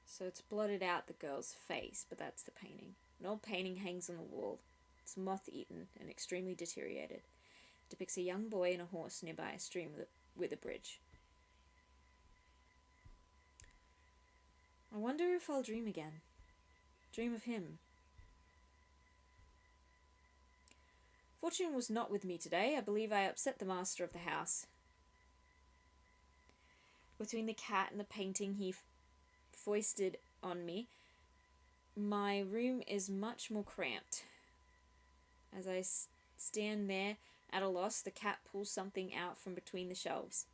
So it's blotted out the girl's face, but that's the painting. An old painting hangs on the wall. It's moth-eaten and extremely deteriorated. It depicts a young boy and a horse nearby a stream with a bridge. I wonder if I'll dream again. Dream of him. Fortune was not with me today. I believe I upset the master of the house. Between the cat and the painting he foisted on me, my room is much more cramped. As I stand there at a loss, the cat pulls something out from between the shelves.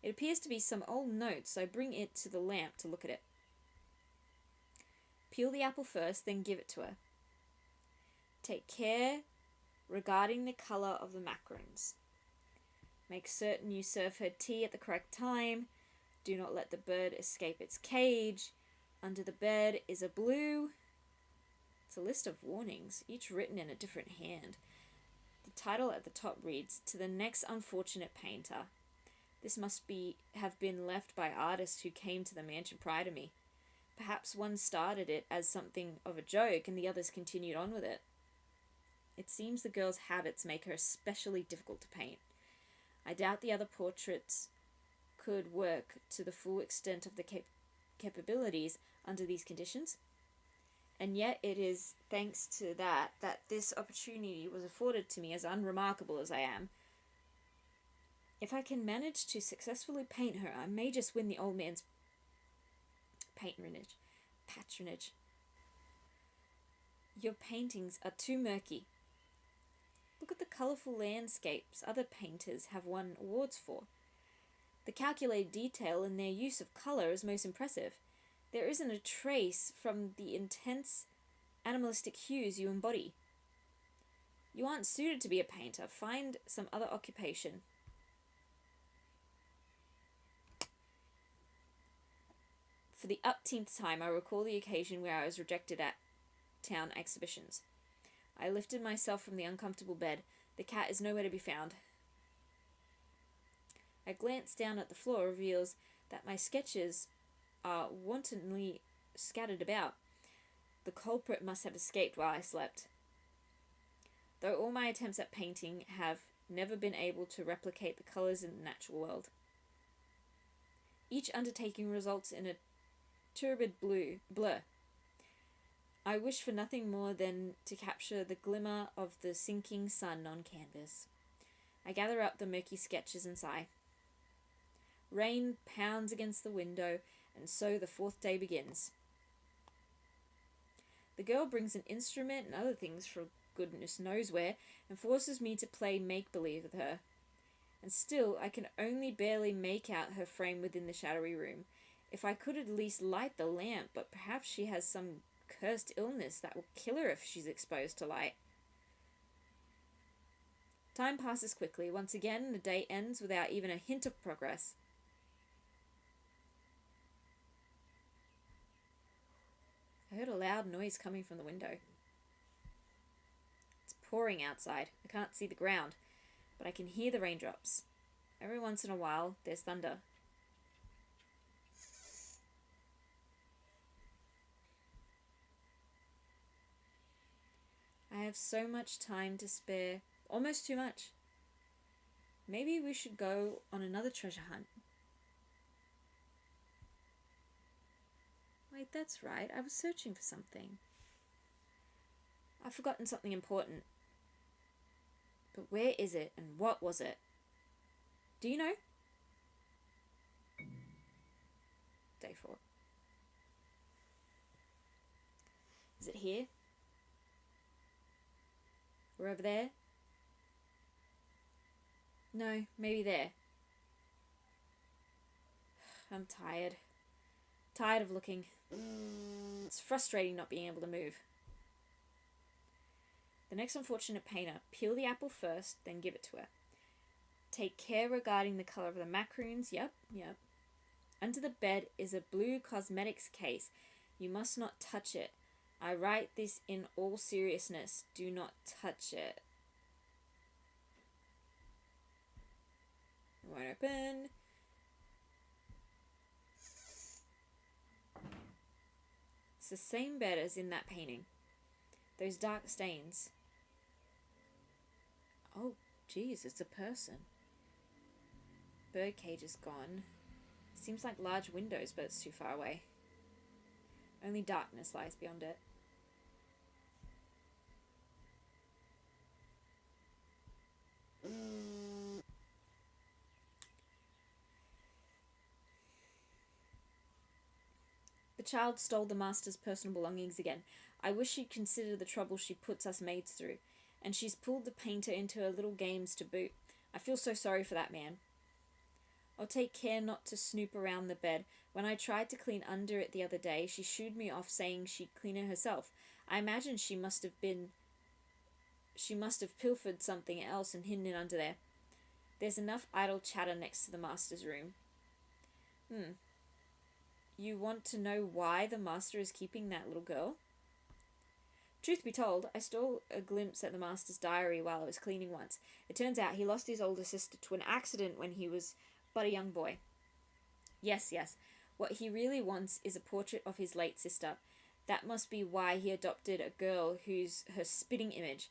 It appears to be some old notes, so I bring it to the lamp to look at it. Peel the apple first, then give it to her. Take care regarding the colour of the macarons. Make certain you serve her tea at the correct time. Do not let the bird escape its cage. Under the bed is a blue. It's a list of warnings, each written in a different hand. The title at the top reads, "To the next unfortunate painter." This must have been left by artists who came to the mansion prior to me. Perhaps one started it as something of a joke and the others continued on with it. It seems the girl's habits make her especially difficult to paint. I doubt the other portraits could work to the full extent of the capabilities under these conditions. And yet it is thanks to that this opportunity was afforded to me, as unremarkable as I am. If I can manage to successfully paint her, I may just win the old man's patronage. Your paintings are too murky. Look at the colourful landscapes other painters have won awards for. The calculated detail in their use of colour is most impressive. There isn't a trace from the intense animalistic hues you embody. You aren't suited to be a painter. Find some other occupation. For the upteenth time, I recall the occasion where I was rejected at town exhibitions. I lifted myself from the uncomfortable bed. The cat is nowhere to be found. A glance down at the floor reveals that my sketches are wantonly scattered about. The culprit must have escaped while I slept. Though all my attempts at painting have never been able to replicate the colours in the natural world. Each undertaking results in a turbid blur. I wish for nothing more than to capture the glimmer of the sinking sun on canvas. I gather up the murky sketches and sigh. Rain pounds against the window, and so the fourth day begins. The girl brings an instrument and other things from goodness knows where, and forces me to play make-believe with her. And still, I can only barely make out her frame within the shadowy room. If I could at least light the lamp, but perhaps she has some cursed illness that will kill her if she's exposed to light. Time passes quickly. Once again, the day ends without even a hint of progress. I heard a loud noise coming from the window. It's pouring outside. I can't see the ground, but I can hear the raindrops. Every once in a while, there's thunder. I have so much time to spare, almost too much. Maybe we should go on another treasure hunt. Wait, that's right, I was searching for something. I've forgotten something important. But where is it and what was it? Do you know? Day 4. Is it here? Or over there? No, maybe there. I'm tired. Tired of looking. It's frustrating not being able to move. The next unfortunate painter, peel the apple first, then give it to her. Take care regarding the colour of the macaroons. Yep. Under the bed is a blue cosmetics case. You must not touch it. I write this in all seriousness. Do not touch it. It won't open. It's the same bed as in that painting. Those dark stains. Oh, geez, it's a person. Birdcage is gone. Seems like large windows, but it's too far away. Only darkness lies beyond it. The child stole the master's personal belongings again. I wish she'd consider the trouble she puts us maids through. And she's pulled the painter into her little games to boot. I feel so sorry for that man. I'll take care not to snoop around the bed. When I tried to clean under it the other day, she shooed me off saying she'd clean it herself. I imagine she must have pilfered something else and hidden it under there. There's enough idle chatter next to the master's room. You want to know why the master is keeping that little girl? Truth be told, I stole a glimpse at the master's diary while I was cleaning once. It turns out he lost his older sister to an accident when he was but a young boy. Yes. What he really wants is a portrait of his late sister. That must be why he adopted a girl who's her spitting image.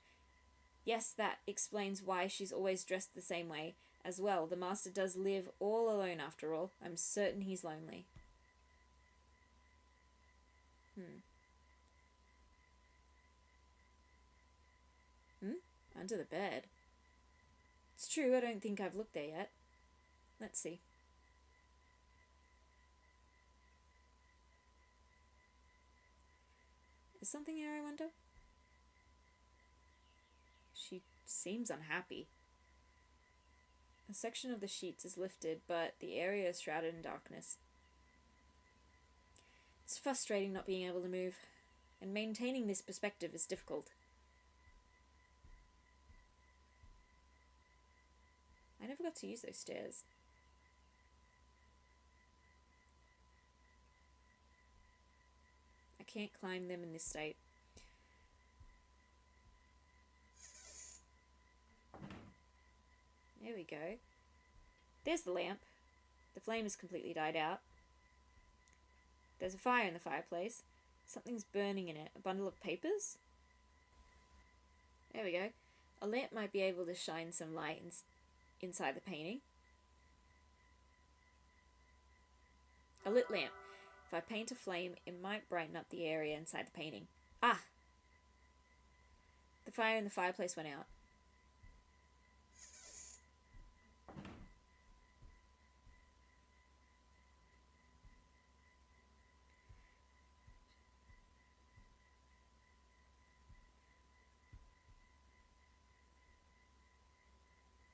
Yes, that explains why she's always dressed the same way as well. The master does live all alone after all. I'm certain he's lonely. Under the bed. It's true, I don't think I've looked there yet. Let's see. Is something there, I wonder? She seems unhappy. A section of the sheets is lifted, but the area is shrouded in darkness. It's frustrating not being able to move, and maintaining this perspective is difficult. I never got to use those stairs. I can't climb them in this state. There we go. There's the lamp. The flame has completely died out. There's a fire in the fireplace. Something's burning in it. A bundle of papers? There we go. A lamp might be able to shine some light inside the painting. A lit lamp. If I paint a flame, it might brighten up the area inside the painting. Ah! The fire in the fireplace went out.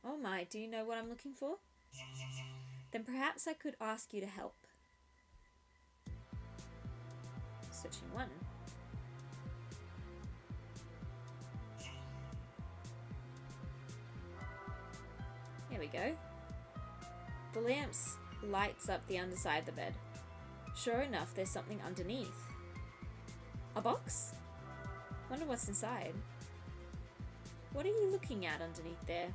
Oh my, do you know what I'm looking for? Then perhaps I could ask you to help. Searching one. There we go. The lamp lights up the underside of the bed. Sure enough, there's something underneath. A box? Wonder what's inside. What are you looking at underneath there?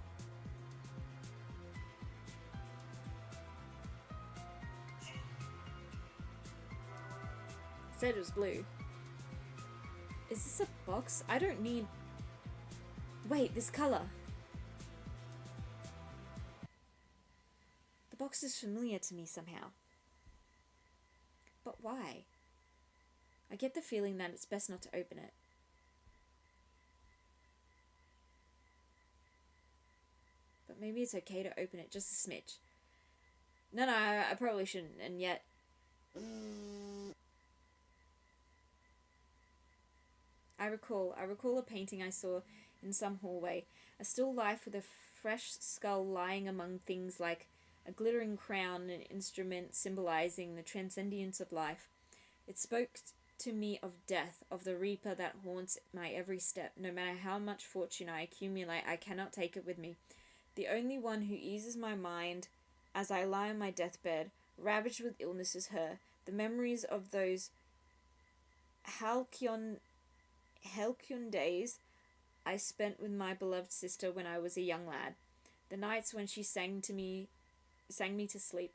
It said it was blue. Is this a box? I don't need... Wait, this color. The box is familiar to me somehow. But why? I get the feeling that it's best not to open it. But maybe it's okay to open it just a smidge. No, I probably shouldn't, and yet... I recall a painting I saw in some hallway. A still life with a fresh skull lying among things like a glittering crown, an instrument symbolizing the transcendence of life. It spoke to me of death, of the reaper that haunts my every step. No matter how much fortune I accumulate, I cannot take it with me. The only one who eases my mind as I lie on my deathbed, ravaged with illness, is her. The memories of those halcyon days I spent with my beloved sister when I was a young lad. The nights when she sang me to sleep.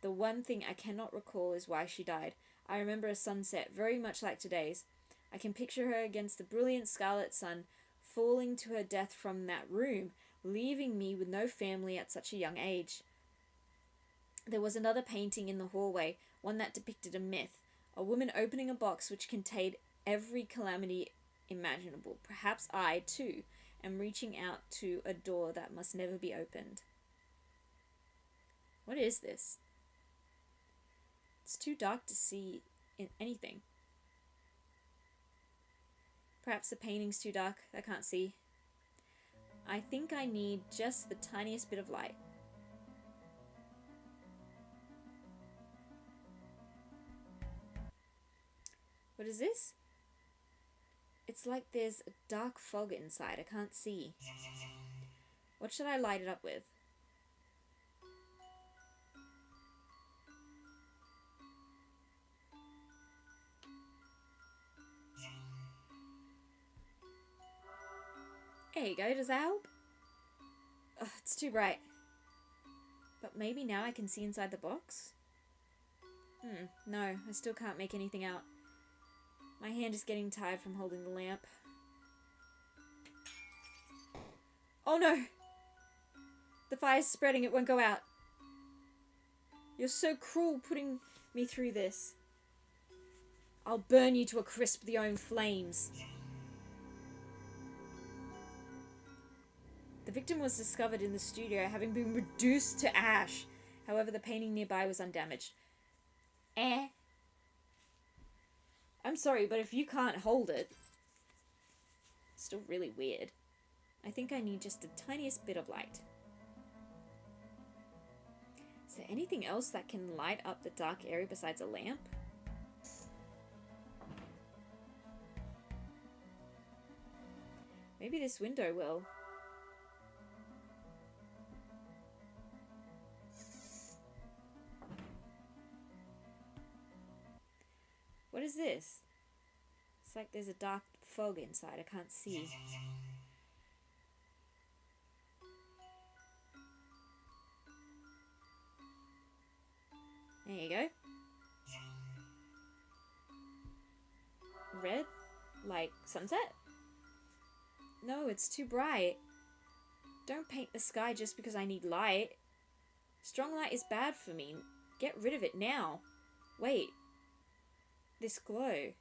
The one thing I cannot recall is why she died. I remember a sunset very much like today's. I can picture her against the brilliant scarlet sun, falling to her death from that room, leaving me with no family at such a young age. There was another painting in the hallway, one that depicted a myth, a woman opening a box which contained every calamity imaginable. Perhaps I, too, am reaching out to a door that must never be opened. What is this? It's too dark to see in anything. Perhaps the painting's too dark. I can't see. I think I need just the tiniest bit of light. What is this? It's like there's a dark fog inside. I can't see. What should I light it up with? There you go. Does that help? Ugh, it's too bright. But maybe now I can see inside the box? No, I still can't make anything out. My hand is getting tired from holding the lamp. Oh no! The fire's spreading, it won't go out. You're so cruel putting me through this. I'll burn you to a crisp with your own flames. The victim was discovered in the studio, having been reduced to ash. However, the painting nearby was undamaged. I'm sorry, but if you can't hold it... It's still really weird. I think I need just the tiniest bit of light. Is there anything else that can light up the dark area besides a lamp? Maybe this window will. What is this? It's like there's a dark fog inside. I can't see. There you go. Red? Like sunset? No, it's too bright. Don't paint the sky just because I need light. Strong light is bad for me. Get rid of it now. Wait. This glow.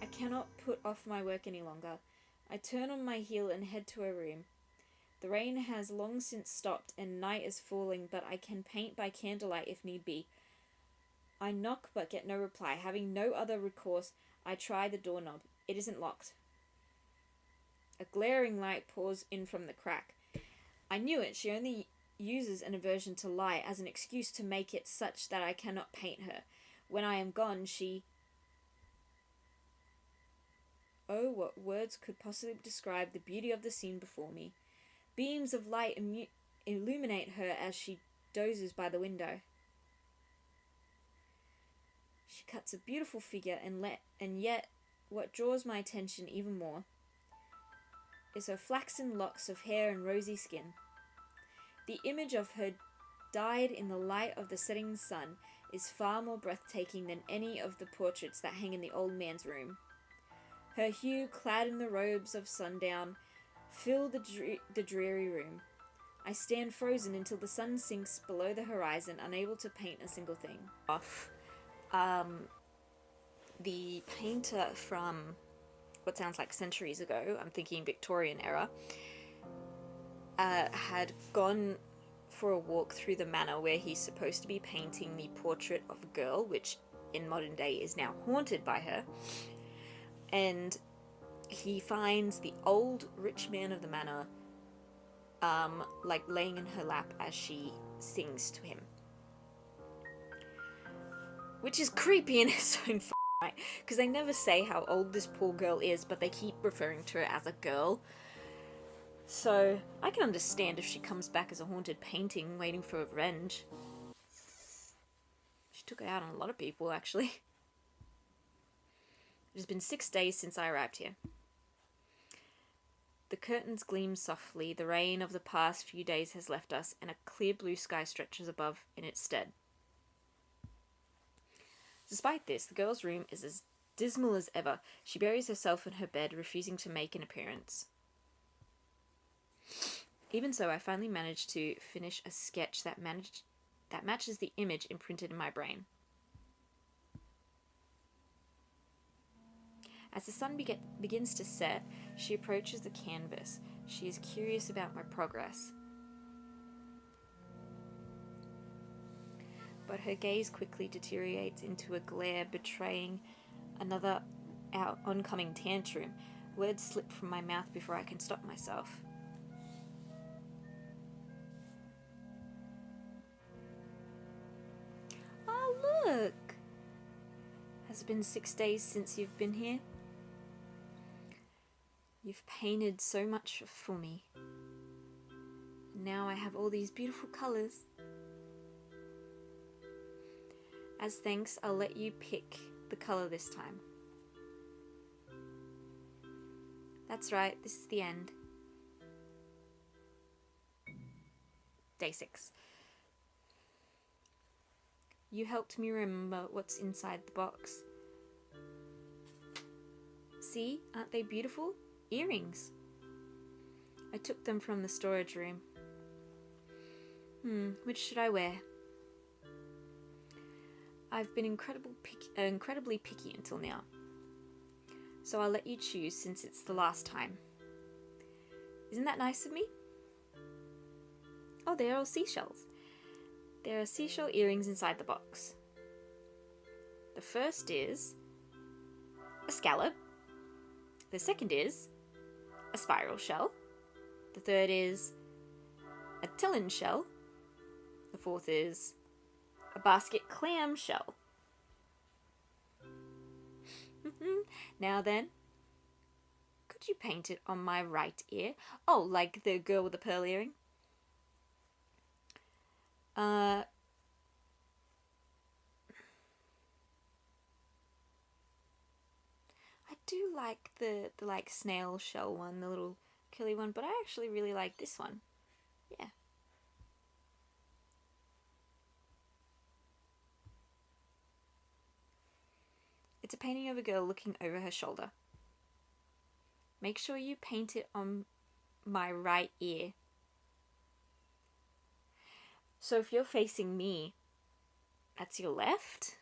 I cannot put off my work any longer. I turn on my heel and head to a room. The rain has long since stopped and night is falling, but I can paint by candlelight if need be. I knock but get no reply. Having no other recourse, I try the doorknob. It isn't locked. A glaring light pours in from the crack. I knew it. She only uses an aversion to light as an excuse to make it such that I cannot paint her. When I am gone, she... Oh, what words could possibly describe the beauty of the scene before me. Beams of light illuminate her as she dozes by the window. She cuts a beautiful figure, and yet what draws my attention even more is her flaxen locks of hair and rosy skin. The image of her dyed in the light of the setting sun is far more breathtaking than any of the portraits that hang in the old man's room. Her hue, clad in the robes of sundown, fill the dreary room. I stand frozen until the sun sinks below the horizon, unable to paint a single thing. The painter from what sounds like centuries ago, I'm thinking Victorian era, had gone for a walk through the manor where he's supposed to be painting the portrait of a girl, which in modern day is now haunted by her. And he finds the old rich man of the manor, like laying in her lap as she sings to him. Which is creepy in its own right, because they never say how old this poor girl is, but they keep referring to her as a girl. So I can understand if she comes back as a haunted painting waiting for revenge. She took it out on a lot of people, actually. It has been 6 days since I arrived here. The curtains gleam softly. The rain of the past few days has left us, and a clear blue sky stretches above in its stead. Despite this, the girl's room is as dismal as ever. She buries herself in her bed, refusing to make an appearance. Even so, I finally managed to finish a sketch that matches the image imprinted in my brain. As the sun begins to set, she approaches the canvas. She is curious about my progress. But her gaze quickly deteriorates into a glare, betraying another oncoming tantrum. Words slip from my mouth before I can stop myself. Oh, look! Has it been 6 days since you've been here? You've painted so much for me. Now I have all these beautiful colours. As thanks, I'll let you pick the colour this time. That's right, this is the end. Day 6. You helped me remember what's inside the box. See, aren't they beautiful? Earrings. I took them from the storage room. Which should I wear? I've been incredibly picky until now. So I'll let you choose since it's the last time. Isn't that nice of me? Oh, they're all seashells. There are seashell earrings inside the box. The first is a scallop. The second is a spiral shell. The third is a Tillin shell. The fourth is a basket clam shell. Now then, could you paint it on my right ear? Oh, like the girl with the pearl earring? I do like the like snail shell one, the little curly one, but I actually really like this one. Yeah. It's a painting of a girl looking over her shoulder. Make sure you paint it on my right ear. So if you're facing me, that's your left?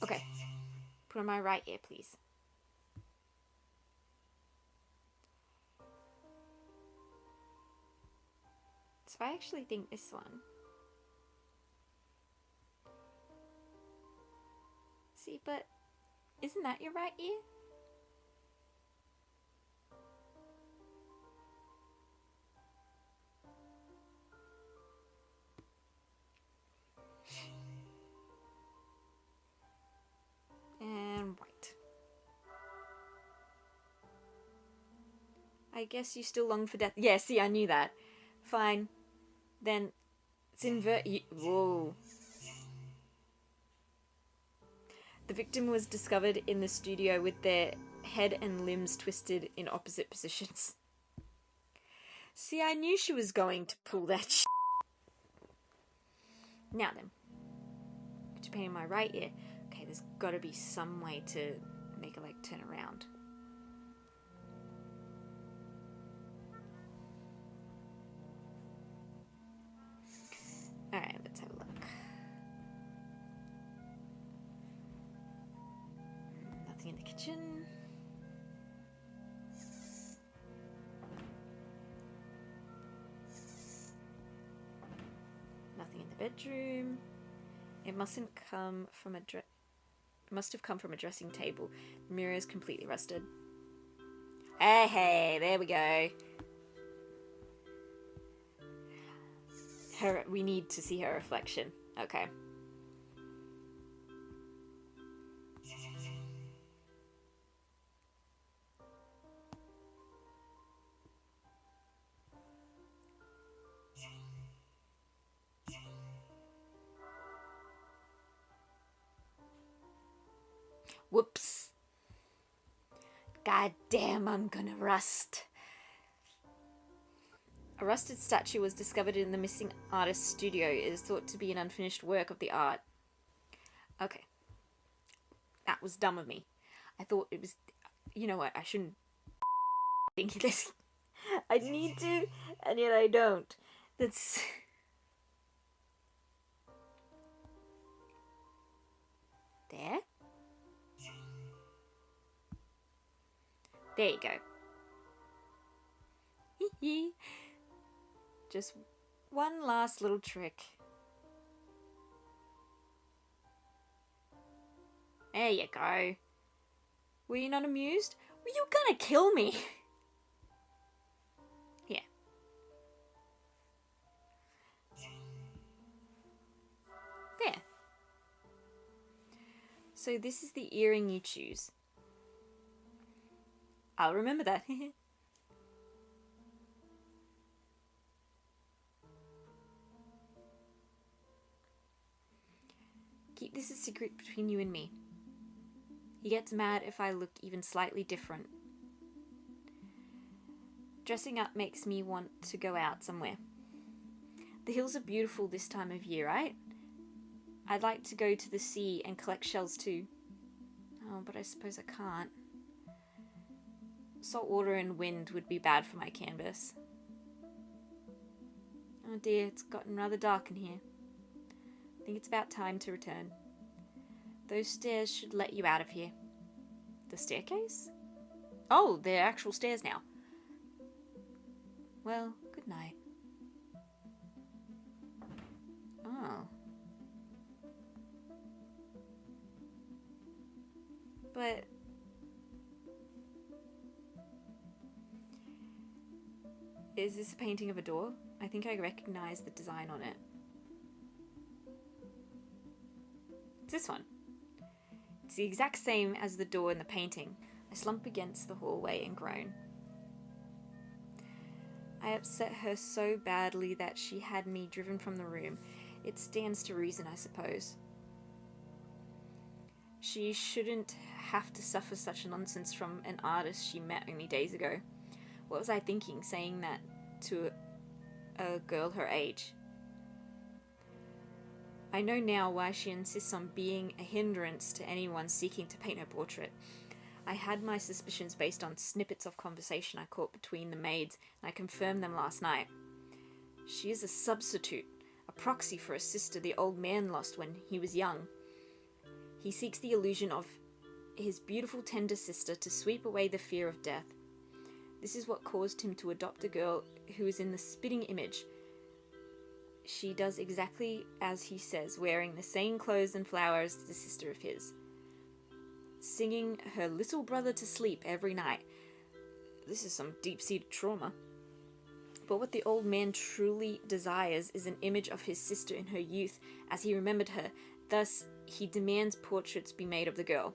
Okay. Put on my right ear, please. So I actually think this one. See, but isn't that your right ear? And white. I guess you still long for death. Yeah, see, I knew that. Fine. Then it's whoa. The victim was discovered in the studio with their head and limbs twisted in opposite positions. See, I knew she was going to pull that shit. Now then. Could you paint in my right ear? Okay, there's got to be some way to make her, like, turn around. Alright, let's have a look. Nothing in the kitchen. Nothing in the bedroom. It must have come from a dressing table. The mirror is completely rusted. Hey, there we go. We need to see her reflection. Okay. Whoops. God damn, I'm gonna rust. A rusted statue was discovered in the missing artist's studio. It is thought to be an unfinished work of the art. Okay. That was dumb of me. I thought it was... You know what? I shouldn't think this. I need to, and yet I don't. That's... There? There you go. Hee. Just one last little trick. There you go. Were you not amused? Were you gonna kill me? Here. There. So this is the earring you choose. I'll remember that. Keep this a secret between you and me. He gets mad if I look even slightly different. Dressing up makes me want to go out somewhere. The hills are beautiful this time of year, right? I'd like to go to the sea and collect shells too. Oh, but I suppose I can't. Salt water and wind would be bad for my canvas. Oh dear, it's gotten rather dark in here. I think it's about time to return. Those stairs should let you out of here. The staircase? Oh, they're actual stairs now. Well, good night. Oh. But... is this a painting of a door? I think I recognize the design on it. It's this one. It's the exact same as the door in the painting. I slump against the hallway and groan. I upset her so badly that she had me driven from the room. It stands to reason, I suppose. She shouldn't have to suffer such nonsense from an artist she met only days ago. What was I thinking, saying that to a girl her age? I know now why she insists on being a hindrance to anyone seeking to paint her portrait. I had my suspicions based on snippets of conversation I caught between the maids, and I confirmed them last night. She is a substitute, a proxy for a sister the old man lost when he was young. He seeks the illusion of his beautiful tender sister to sweep away the fear of death. This is what caused him to adopt a girl who is in the spitting image. She does exactly as he says, wearing the same clothes and flowers as the sister of his, singing her little brother to sleep every night. This is some deep-seated trauma. But what the old man truly desires is an image of his sister in her youth as he remembered her. Thus, he demands portraits be made of the girl.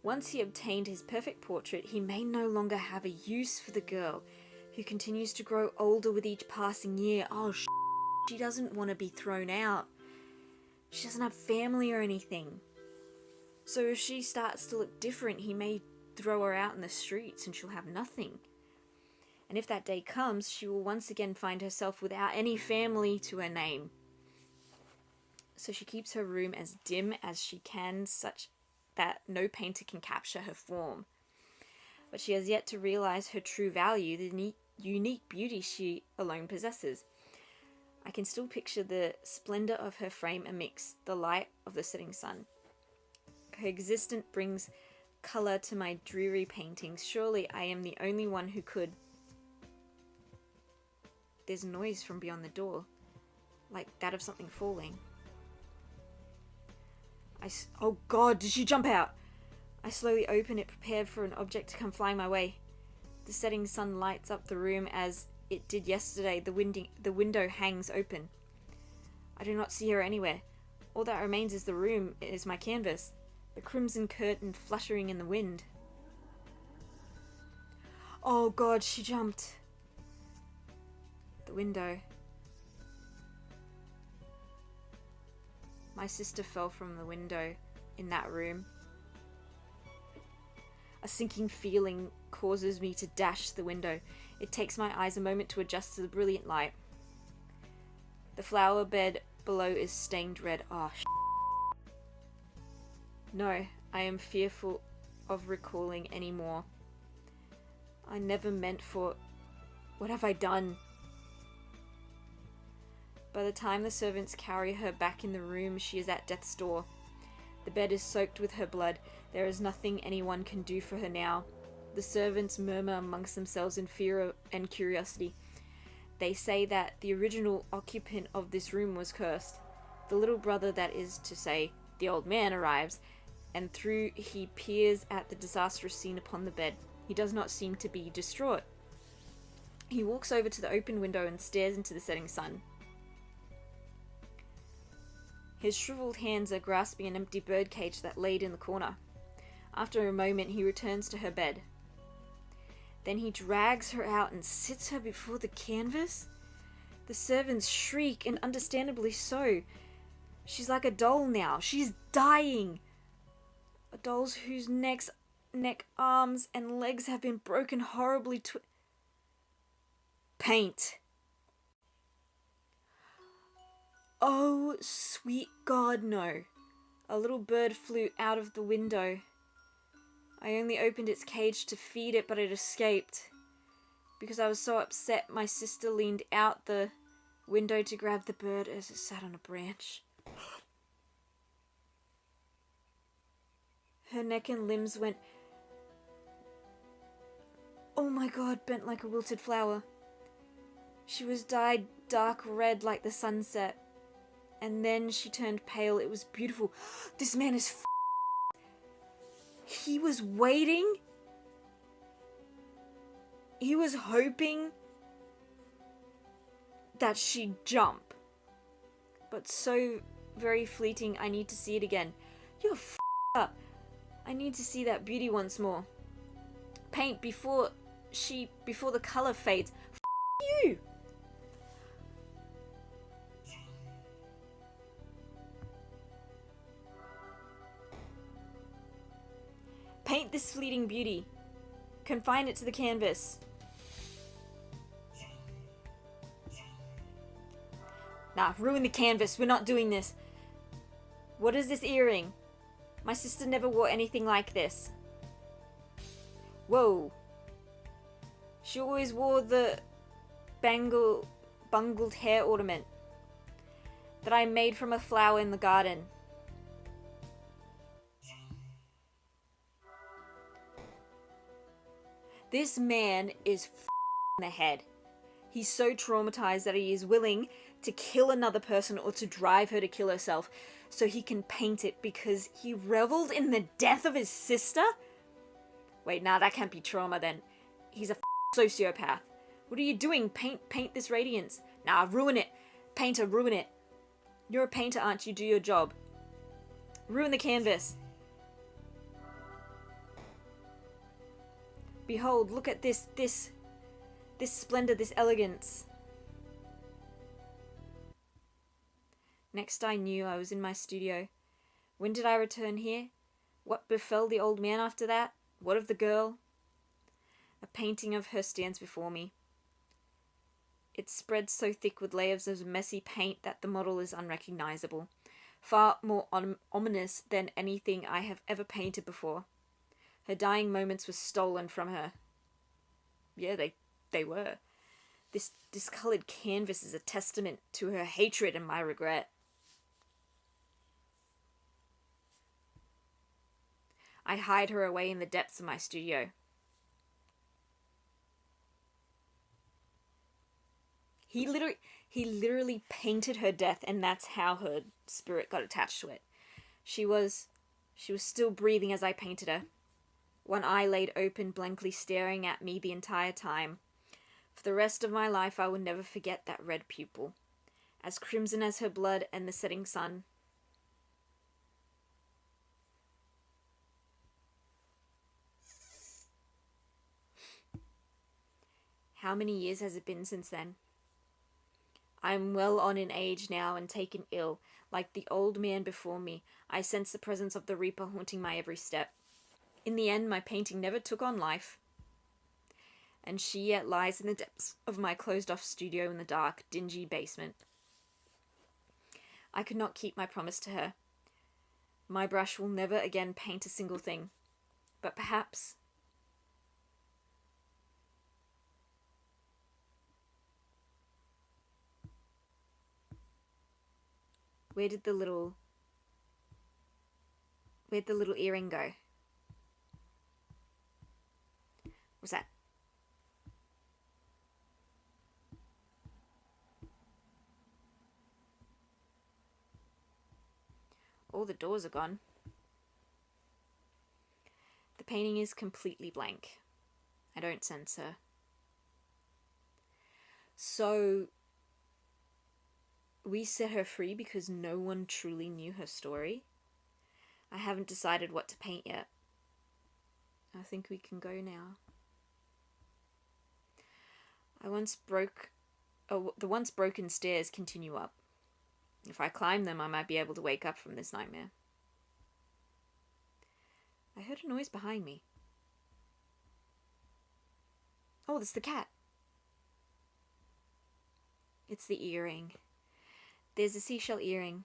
Once he obtained his perfect portrait, he may no longer have a use for the girl, who continues to grow older with each passing year. Oh, she doesn't want to be thrown out. She doesn't have family or anything. So if she starts to look different, he may throw her out in the streets and she'll have nothing. And if that day comes, she will once again find herself without any family to her name. So she keeps her room as dim as she can, such that no painter can capture her form. But she has yet to realize her true value, the unique beauty she alone possesses. I can still picture the splendor of her frame amidst the light of the setting sun. Her existence brings color to my dreary paintings. Surely I am the only one who could. There's noise from beyond the door, like that of something falling. Oh God, did she jump out? I slowly open it, prepared for an object to come flying my way. The setting sun lights up the room as it did yesterday. The window hangs open. I do not see her anywhere. All that remains is the room, is my canvas, the crimson curtain fluttering in the wind. Oh God, she jumped. The window. My sister fell from the window in that room. A sinking feeling causes me to dash to the window. It takes my eyes a moment to adjust to the brilliant light. The flower bed below is stained red. Oh, No, I am fearful of recalling any more. I never meant for... What have I done? By the time the servants carry her back in the room, she is at death's door. The bed is soaked with her blood. There is nothing anyone can do for her now. The servants murmur amongst themselves in fear and curiosity. They say that the original occupant of this room was cursed. The little brother, that is to say, the old man, arrives, and through he peers at the disastrous scene upon the bed. He does not seem to be distraught. He walks over to the open window and stares into the setting sun. His shriveled hands are grasping an empty birdcage that laid in the corner. After a moment, he returns to her bed. Then he drags her out and sits her before the canvas. The servants shriek, and understandably so. She's like a doll now. She's dying. A doll whose neck, arms, and legs have been broken horribly Paint. Oh, sweet God, no. A little bird flew out of the window. I only opened its cage to feed it, but it escaped. Because I was so upset, my sister leaned out the window to grab the bird as it sat on a branch. Her neck and limbs went, oh my God, bent like a wilted flower. She was dyed dark red like the sunset. And then she turned pale. It was beautiful. This man is He was waiting. He was hoping that she'd jump. But so very fleeting, I need to see it again. You're up. I need to see that beauty once more. Paint before the color fades. You! Paint this fleeting beauty. Confine it to the canvas. Nah, ruin the canvas. We're not doing this. What is this earring? My sister never wore anything like this. Whoa. She always wore the bungled hair ornament that I made from a flower in the garden. This man is in the head. He's so traumatized that he is willing to kill another person or to drive her to kill herself so he can paint it because he reveled in the death of his sister? Wait, nah, that can't be trauma then. He's a sociopath. What are you doing? Paint this radiance. Nah, ruin it. Painter, ruin it. You're a painter, aren't you? Do your job. Ruin the canvas. Behold, look at this splendor, this elegance. Next I knew, I was in my studio. When did I return here? What befell the old man after that? What of the girl? A painting of her stands before me. It spreads so thick with layers of messy paint that the model is unrecognizable. Far more ominous than anything I have ever painted before. Her dying moments were stolen from her. Yeah, they were. This discolored canvas is a testament to her hatred and my regret. I hide her away in the depths of my studio. He literally painted her death, and that's how her spirit got attached to it. She was still breathing as I painted her. One eye laid open, blankly staring at me the entire time. For the rest of my life, I will never forget that red pupil, as crimson as her blood and the setting sun. How many years has it been since then? I am well on in age now and taken ill. Like the old man before me, I sense the presence of the Reaper haunting my every step. In the end, my painting never took on life, and she yet lies in the depths of my closed-off studio in the dark, dingy basement. I could not keep my promise to her. My brush will never again paint a single thing, but perhaps... Where'd the little earring go? What's that? All the doors are gone. The painting is completely blank. I don't sense her. So, we set her free because no one truly knew her story. I haven't decided what to paint yet. I think we can go now. The once broken stairs continue up. If I climb them, I might be able to wake up from this nightmare. I heard a noise behind me. Oh, that's the cat. It's the earring. There's a seashell earring.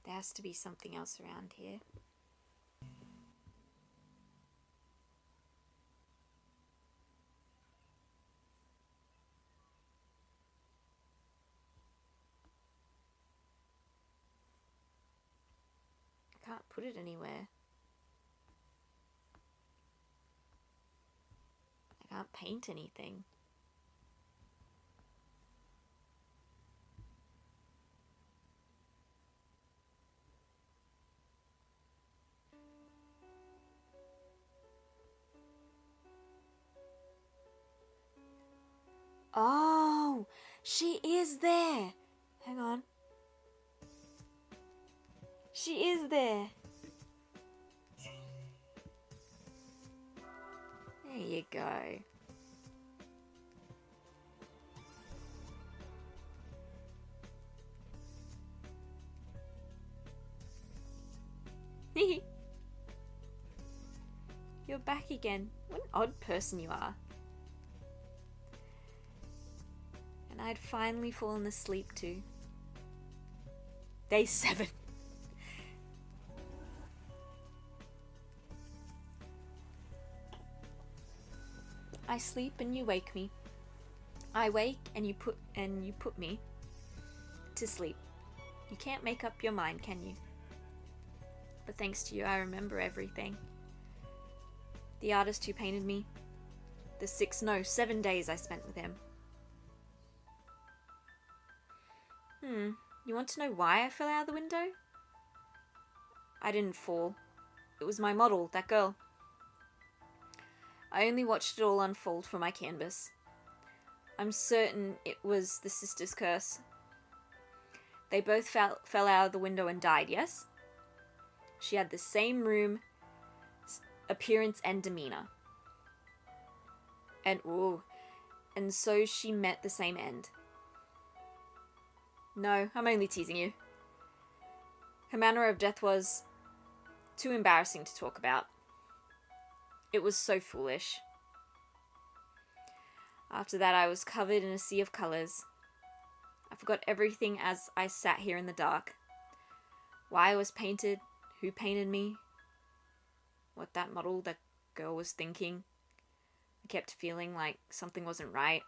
There has to be something else around here. I can't put it anywhere. I can't paint anything. Oh, she is there. Hang on. She is there. There you go. You're back again. What an odd person you are. And I'd finally fallen asleep too. Day 7. I sleep and you wake me. I wake and you put me to sleep. You can't make up your mind, can you? But thanks to you, I remember everything. The artist who painted me. The 7 days I spent with him. You want to know why I fell out of the window? I didn't fall. It was my model, that girl. I only watched it all unfold for my canvas. I'm certain it was the sister's curse. They both fell out of the window and died, yes? She had the same room, appearance and demeanor. And so she met the same end. No, I'm only teasing you. Her manner of death was too embarrassing to talk about. It was so foolish. After that, I was covered in a sea of colours. I forgot everything as I sat here in the dark. Why I was painted, who painted me, what that girl was thinking. I kept feeling like something wasn't right.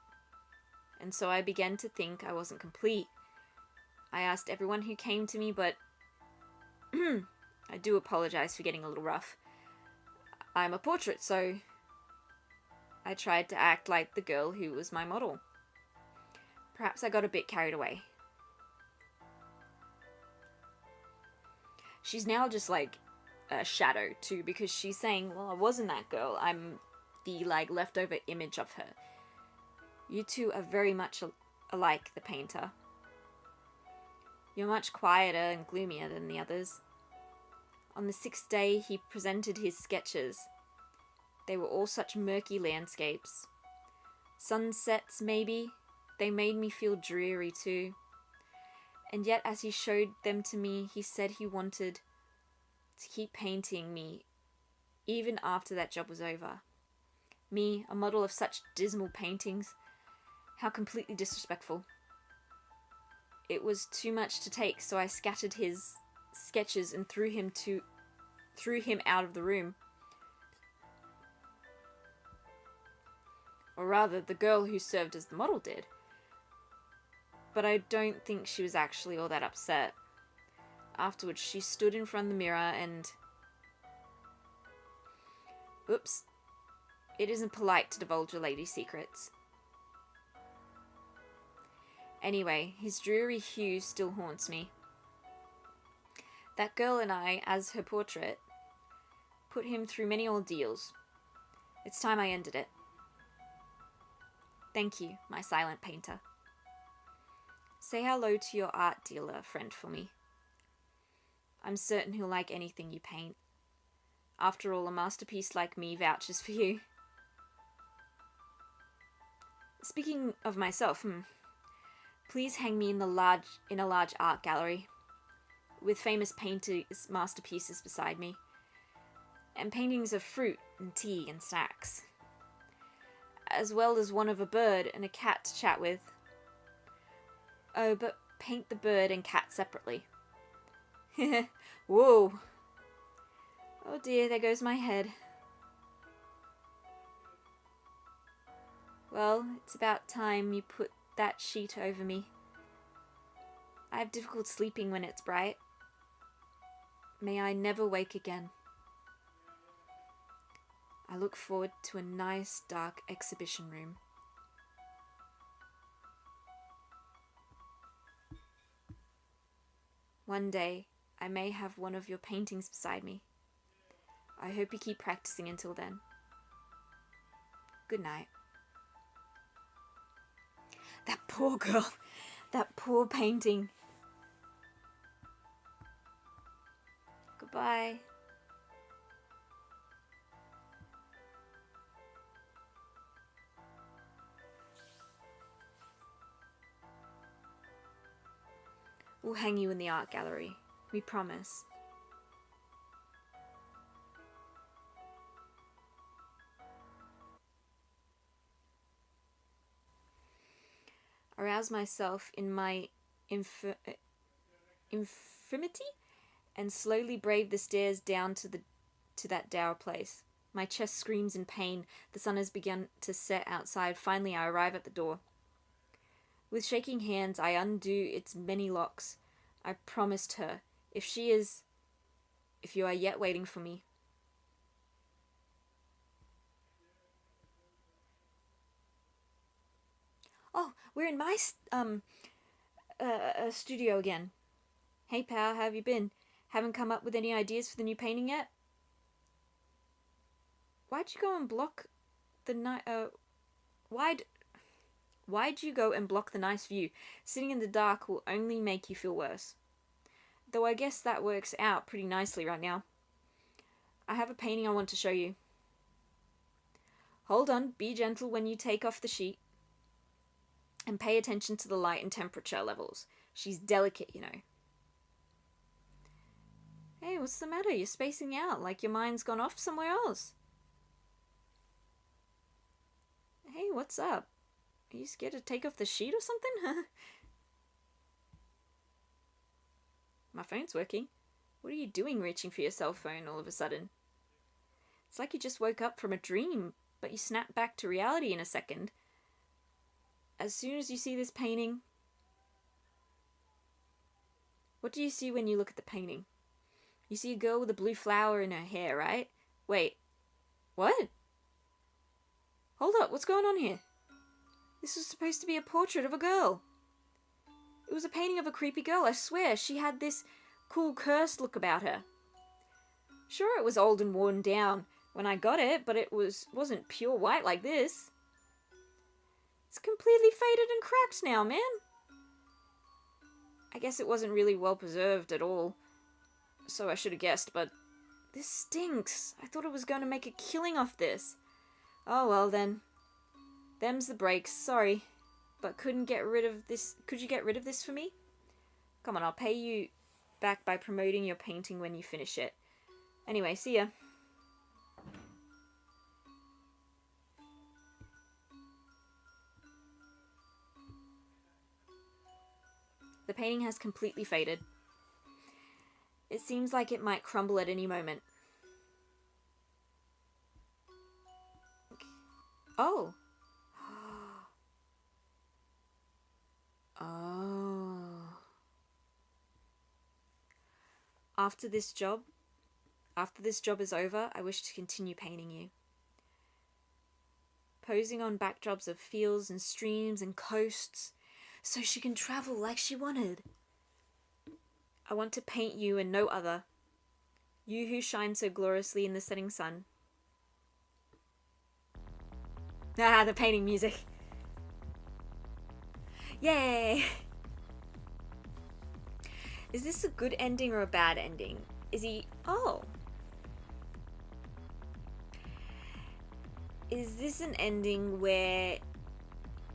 And so I began to think I wasn't complete. I asked everyone who came to me, but I do apologize for getting a little rough. I'm a portrait, so I tried to act like the girl who was my model. Perhaps I got a bit carried away. She's now just like a shadow too, because she's saying, well, I wasn't that girl. I'm the leftover image of her. You two are very much alike, the painter. You're much quieter and gloomier than the others. On the 6th day, he presented his sketches. They were all such murky landscapes. Sunsets, maybe. They made me feel dreary too. And yet, as he showed them to me, he said he wanted to keep painting me, even after that job was over. Me, a model of such dismal paintings. How completely disrespectful. It was too much to take, so I scattered his sketches and threw him out of the room. Or rather, the girl who served as the model did. But I don't think she was actually all that upset. Afterwards, she stood in front of the mirror and... Oops. It isn't polite to divulge a lady's secrets. Anyway, his dreary hue still haunts me. That girl and I, as her portrait, put him through many ordeals. It's time I ended it. Thank you, my silent painter. Say hello to your art dealer friend for me. I'm certain he'll like anything you paint. After all, a masterpiece like me vouches for you. Speaking of myself, please hang me in a large art gallery, with famous painters' masterpieces beside me, and paintings of fruit and tea and snacks, as well as one of a bird and a cat to chat with. Oh, but paint the bird and cat separately. Whoa. Oh dear, there goes my head. Well, it's about time you put that sheet over me. I have difficult sleeping when it's bright. May I never wake again. I look forward to a nice dark exhibition room. One day, I may have one of your paintings beside me. I hope you keep practicing until then. Good night. That poor girl. That poor painting. Goodbye. We'll hang you in the art gallery. We promise. Arouse myself in my infirmity and slowly brave the stairs down to that dour place. My chest screams in pain. The sun has begun to set outside. Finally, I arrive at the door. With shaking hands, I undo its many locks. I promised her, if you are yet waiting for me. Oh, we're in my studio again. Hey pal, how have you been? Haven't come up with any ideas for the new painting yet? Why'd you go and block the Why'd you go and block the nice view? Sitting in the dark will only make you feel worse. Though I guess that works out pretty nicely right now. I have a painting I want to show you. Hold on, be gentle when you take off the sheet. And pay attention to the light and temperature levels. She's delicate, you know. Hey, what's the matter? You're spacing out like your mind's gone off somewhere else. Hey, what's up? Are you scared to take off the sheet or something? My phone's working. What are you doing reaching for your cell phone all of a sudden? It's like you just woke up from a dream, but you snap back to reality in a second. As soon as you see this painting... What do you see when you look at the painting? You see a girl with a blue flower in her hair, right? Wait. What? Hold up, what's going on here? This was supposed to be a portrait of a girl. It was a painting of a creepy girl, I swear. She had this cool cursed look about her. Sure, it was old and worn down when I got it, but it wasn't pure white like this. It's completely faded and cracked now, man. I guess it wasn't really well preserved at all. So I should have guessed, but this stinks. I thought I was going to make a killing off this. Oh well then. Them's the breaks, sorry. But couldn't get rid of this. Could you get rid of this for me? Come on, I'll pay you back by promoting your painting when you finish it. Anyway, see ya. The painting has completely faded. It seems like it might crumble at any moment. Oh. Oh. After this job is over, I wish to continue painting you. Posing on backdrops of fields and streams and coasts, so she can travel like she wanted. I want to paint you and no other. You who shine so gloriously in the setting sun. Ah, the painting music. Yay! Is this a good ending or a bad ending? Is he... Oh. Is this an ending where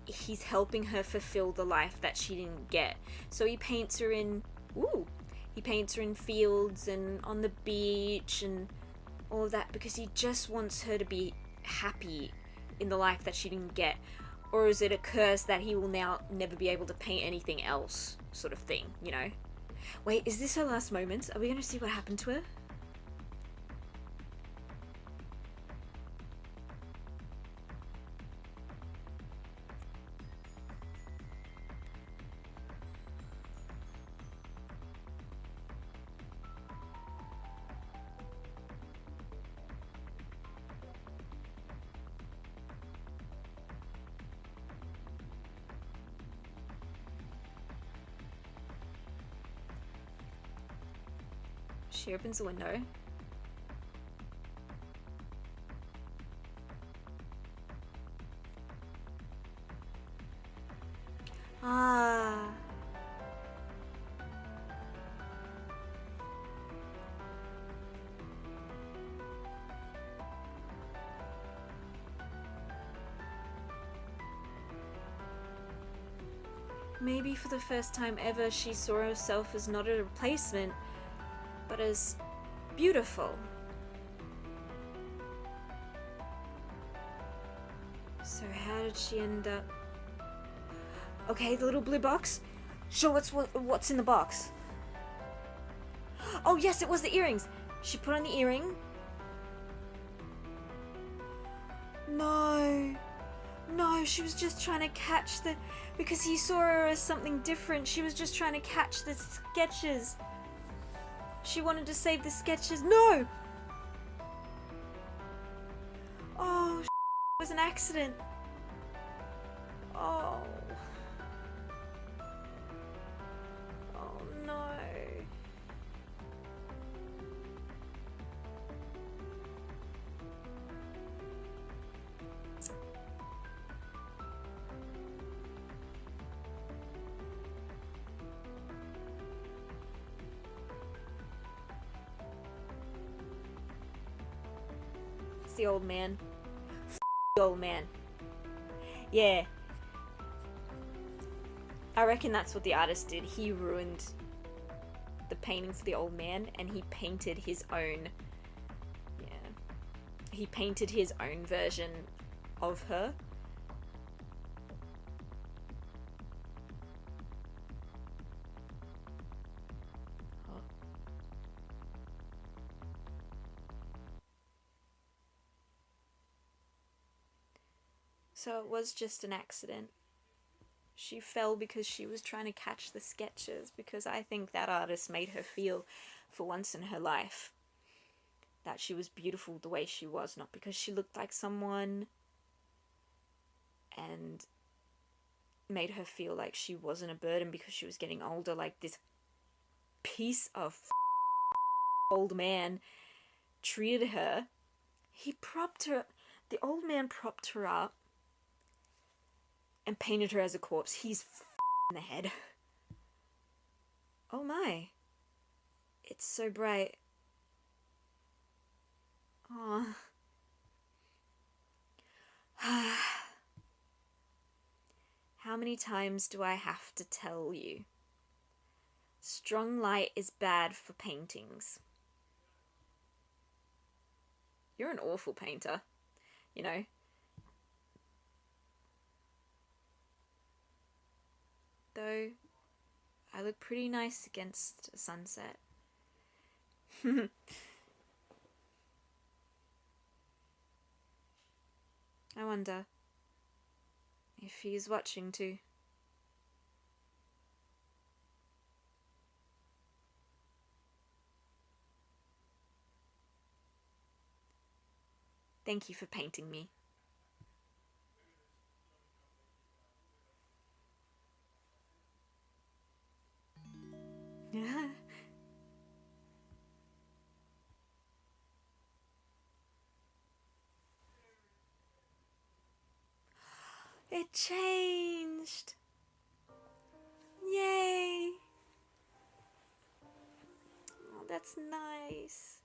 he's helping her fulfill the life that she didn't get? So he paints her in... Ooh! He paints her in fields and on the beach and all of that because he just wants her to be happy in the life that she didn't get. Or is it a curse that he will now never be able to paint anything else, sort of thing, you know? Wait, is this her last moment? Are we going to see what happened to her? She opens the window. Ah. Maybe for the first time ever she saw herself as not a replacement, but as beautiful. So how did she end up... Okay, the little blue box. Show what's in the box. Oh yes, it was the earrings. She put on the earring. No. No, she was just trying to catch the... Because he saw her as something different. She was just trying to catch the sketches. She wanted to save the sketches. No! Oh, it was an accident. Oh. Oh no. It's the old man. The old man. Yeah. I reckon that's what the artist did. He ruined the painting for the old man and he painted his own... Yeah. He painted his own version of her. So it was just an accident. She fell because she was trying to catch the sketches, because I think that artist made her feel, for once in her life, that she was beautiful the way she was, not because she looked like someone, and made her feel like she wasn't a burden because she was getting older, like this piece of old man treated her. He propped her, the old man propped her up and painted her as a corpse. He's in the head. Oh my. It's so bright. Aww. How many times do I have to tell you? Strong light is bad for paintings. You're an awful painter, you know. Though, I look pretty nice against a sunset. I wonder if he's watching too. Thank you for painting me. changed. Yay. Oh, that's nice.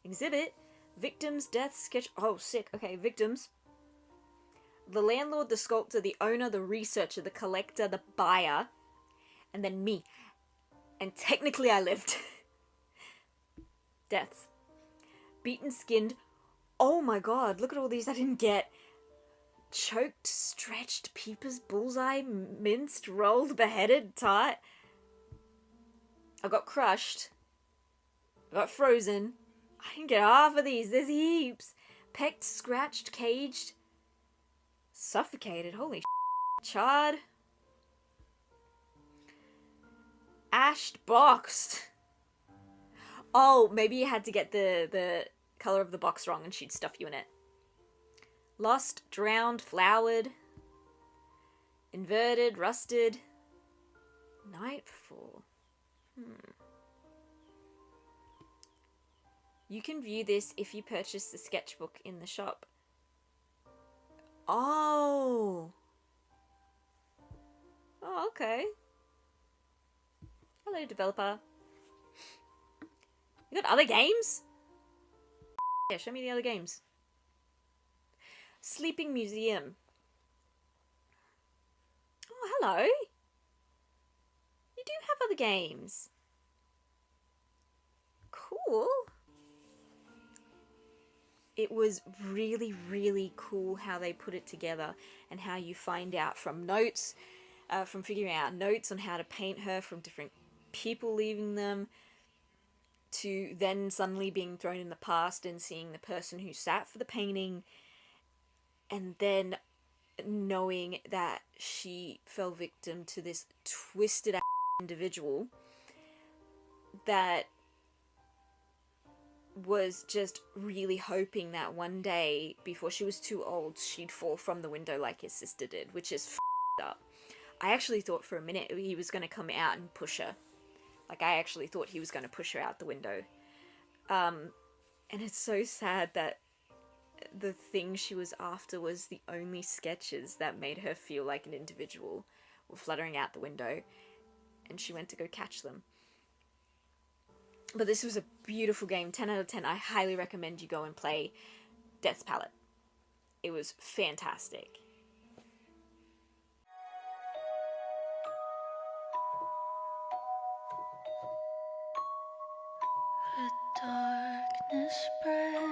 Exhibit. Victims' death sketch. Oh, sick. Okay, victims. The landlord, the sculptor, the owner, the researcher, the collector, the buyer, and then me. And technically I lived. Deaths. Beaten, skinned. Oh my god, look at all these I didn't get. Choked, stretched, peepers, bullseye, minced, rolled, beheaded, tart. I got crushed. I got frozen. I didn't get half of these. There's heaps. Pecked, scratched, caged. Suffocated. Holy shit. Charred. Ashed, boxed. Oh, maybe you had to get the colour of the box wrong and she'd stuff you in it. Lost, drowned, flowered. Inverted, rusted. Nightfall. You can view this if you purchase the sketchbook in the shop. Oh. Oh, okay. Hello, developer. You got other games? Yeah, show me the other games. Sleeping Museum. Oh, hello. You do have other games. Cool. It was really, really cool how they put it together and how you find out from notes, from figuring out notes on how to paint her from different people leaving them, to then suddenly being thrown in the past and seeing the person who sat for the painting, and then knowing that she fell victim to this twisted individual that was just really hoping that one day, before she was too old, she'd fall from the window like his sister did, which is up. I actually thought for a minute he was going to come out and push her. Like, I actually thought he was going to push her out the window. And it's so sad that the thing she was after was the only sketches that made her feel like an individual were fluttering out the window, and she went to go catch them. But this was a beautiful game, 10 out of 10. I highly recommend you go and play Death's Palette. It was fantastic. The darkness spread.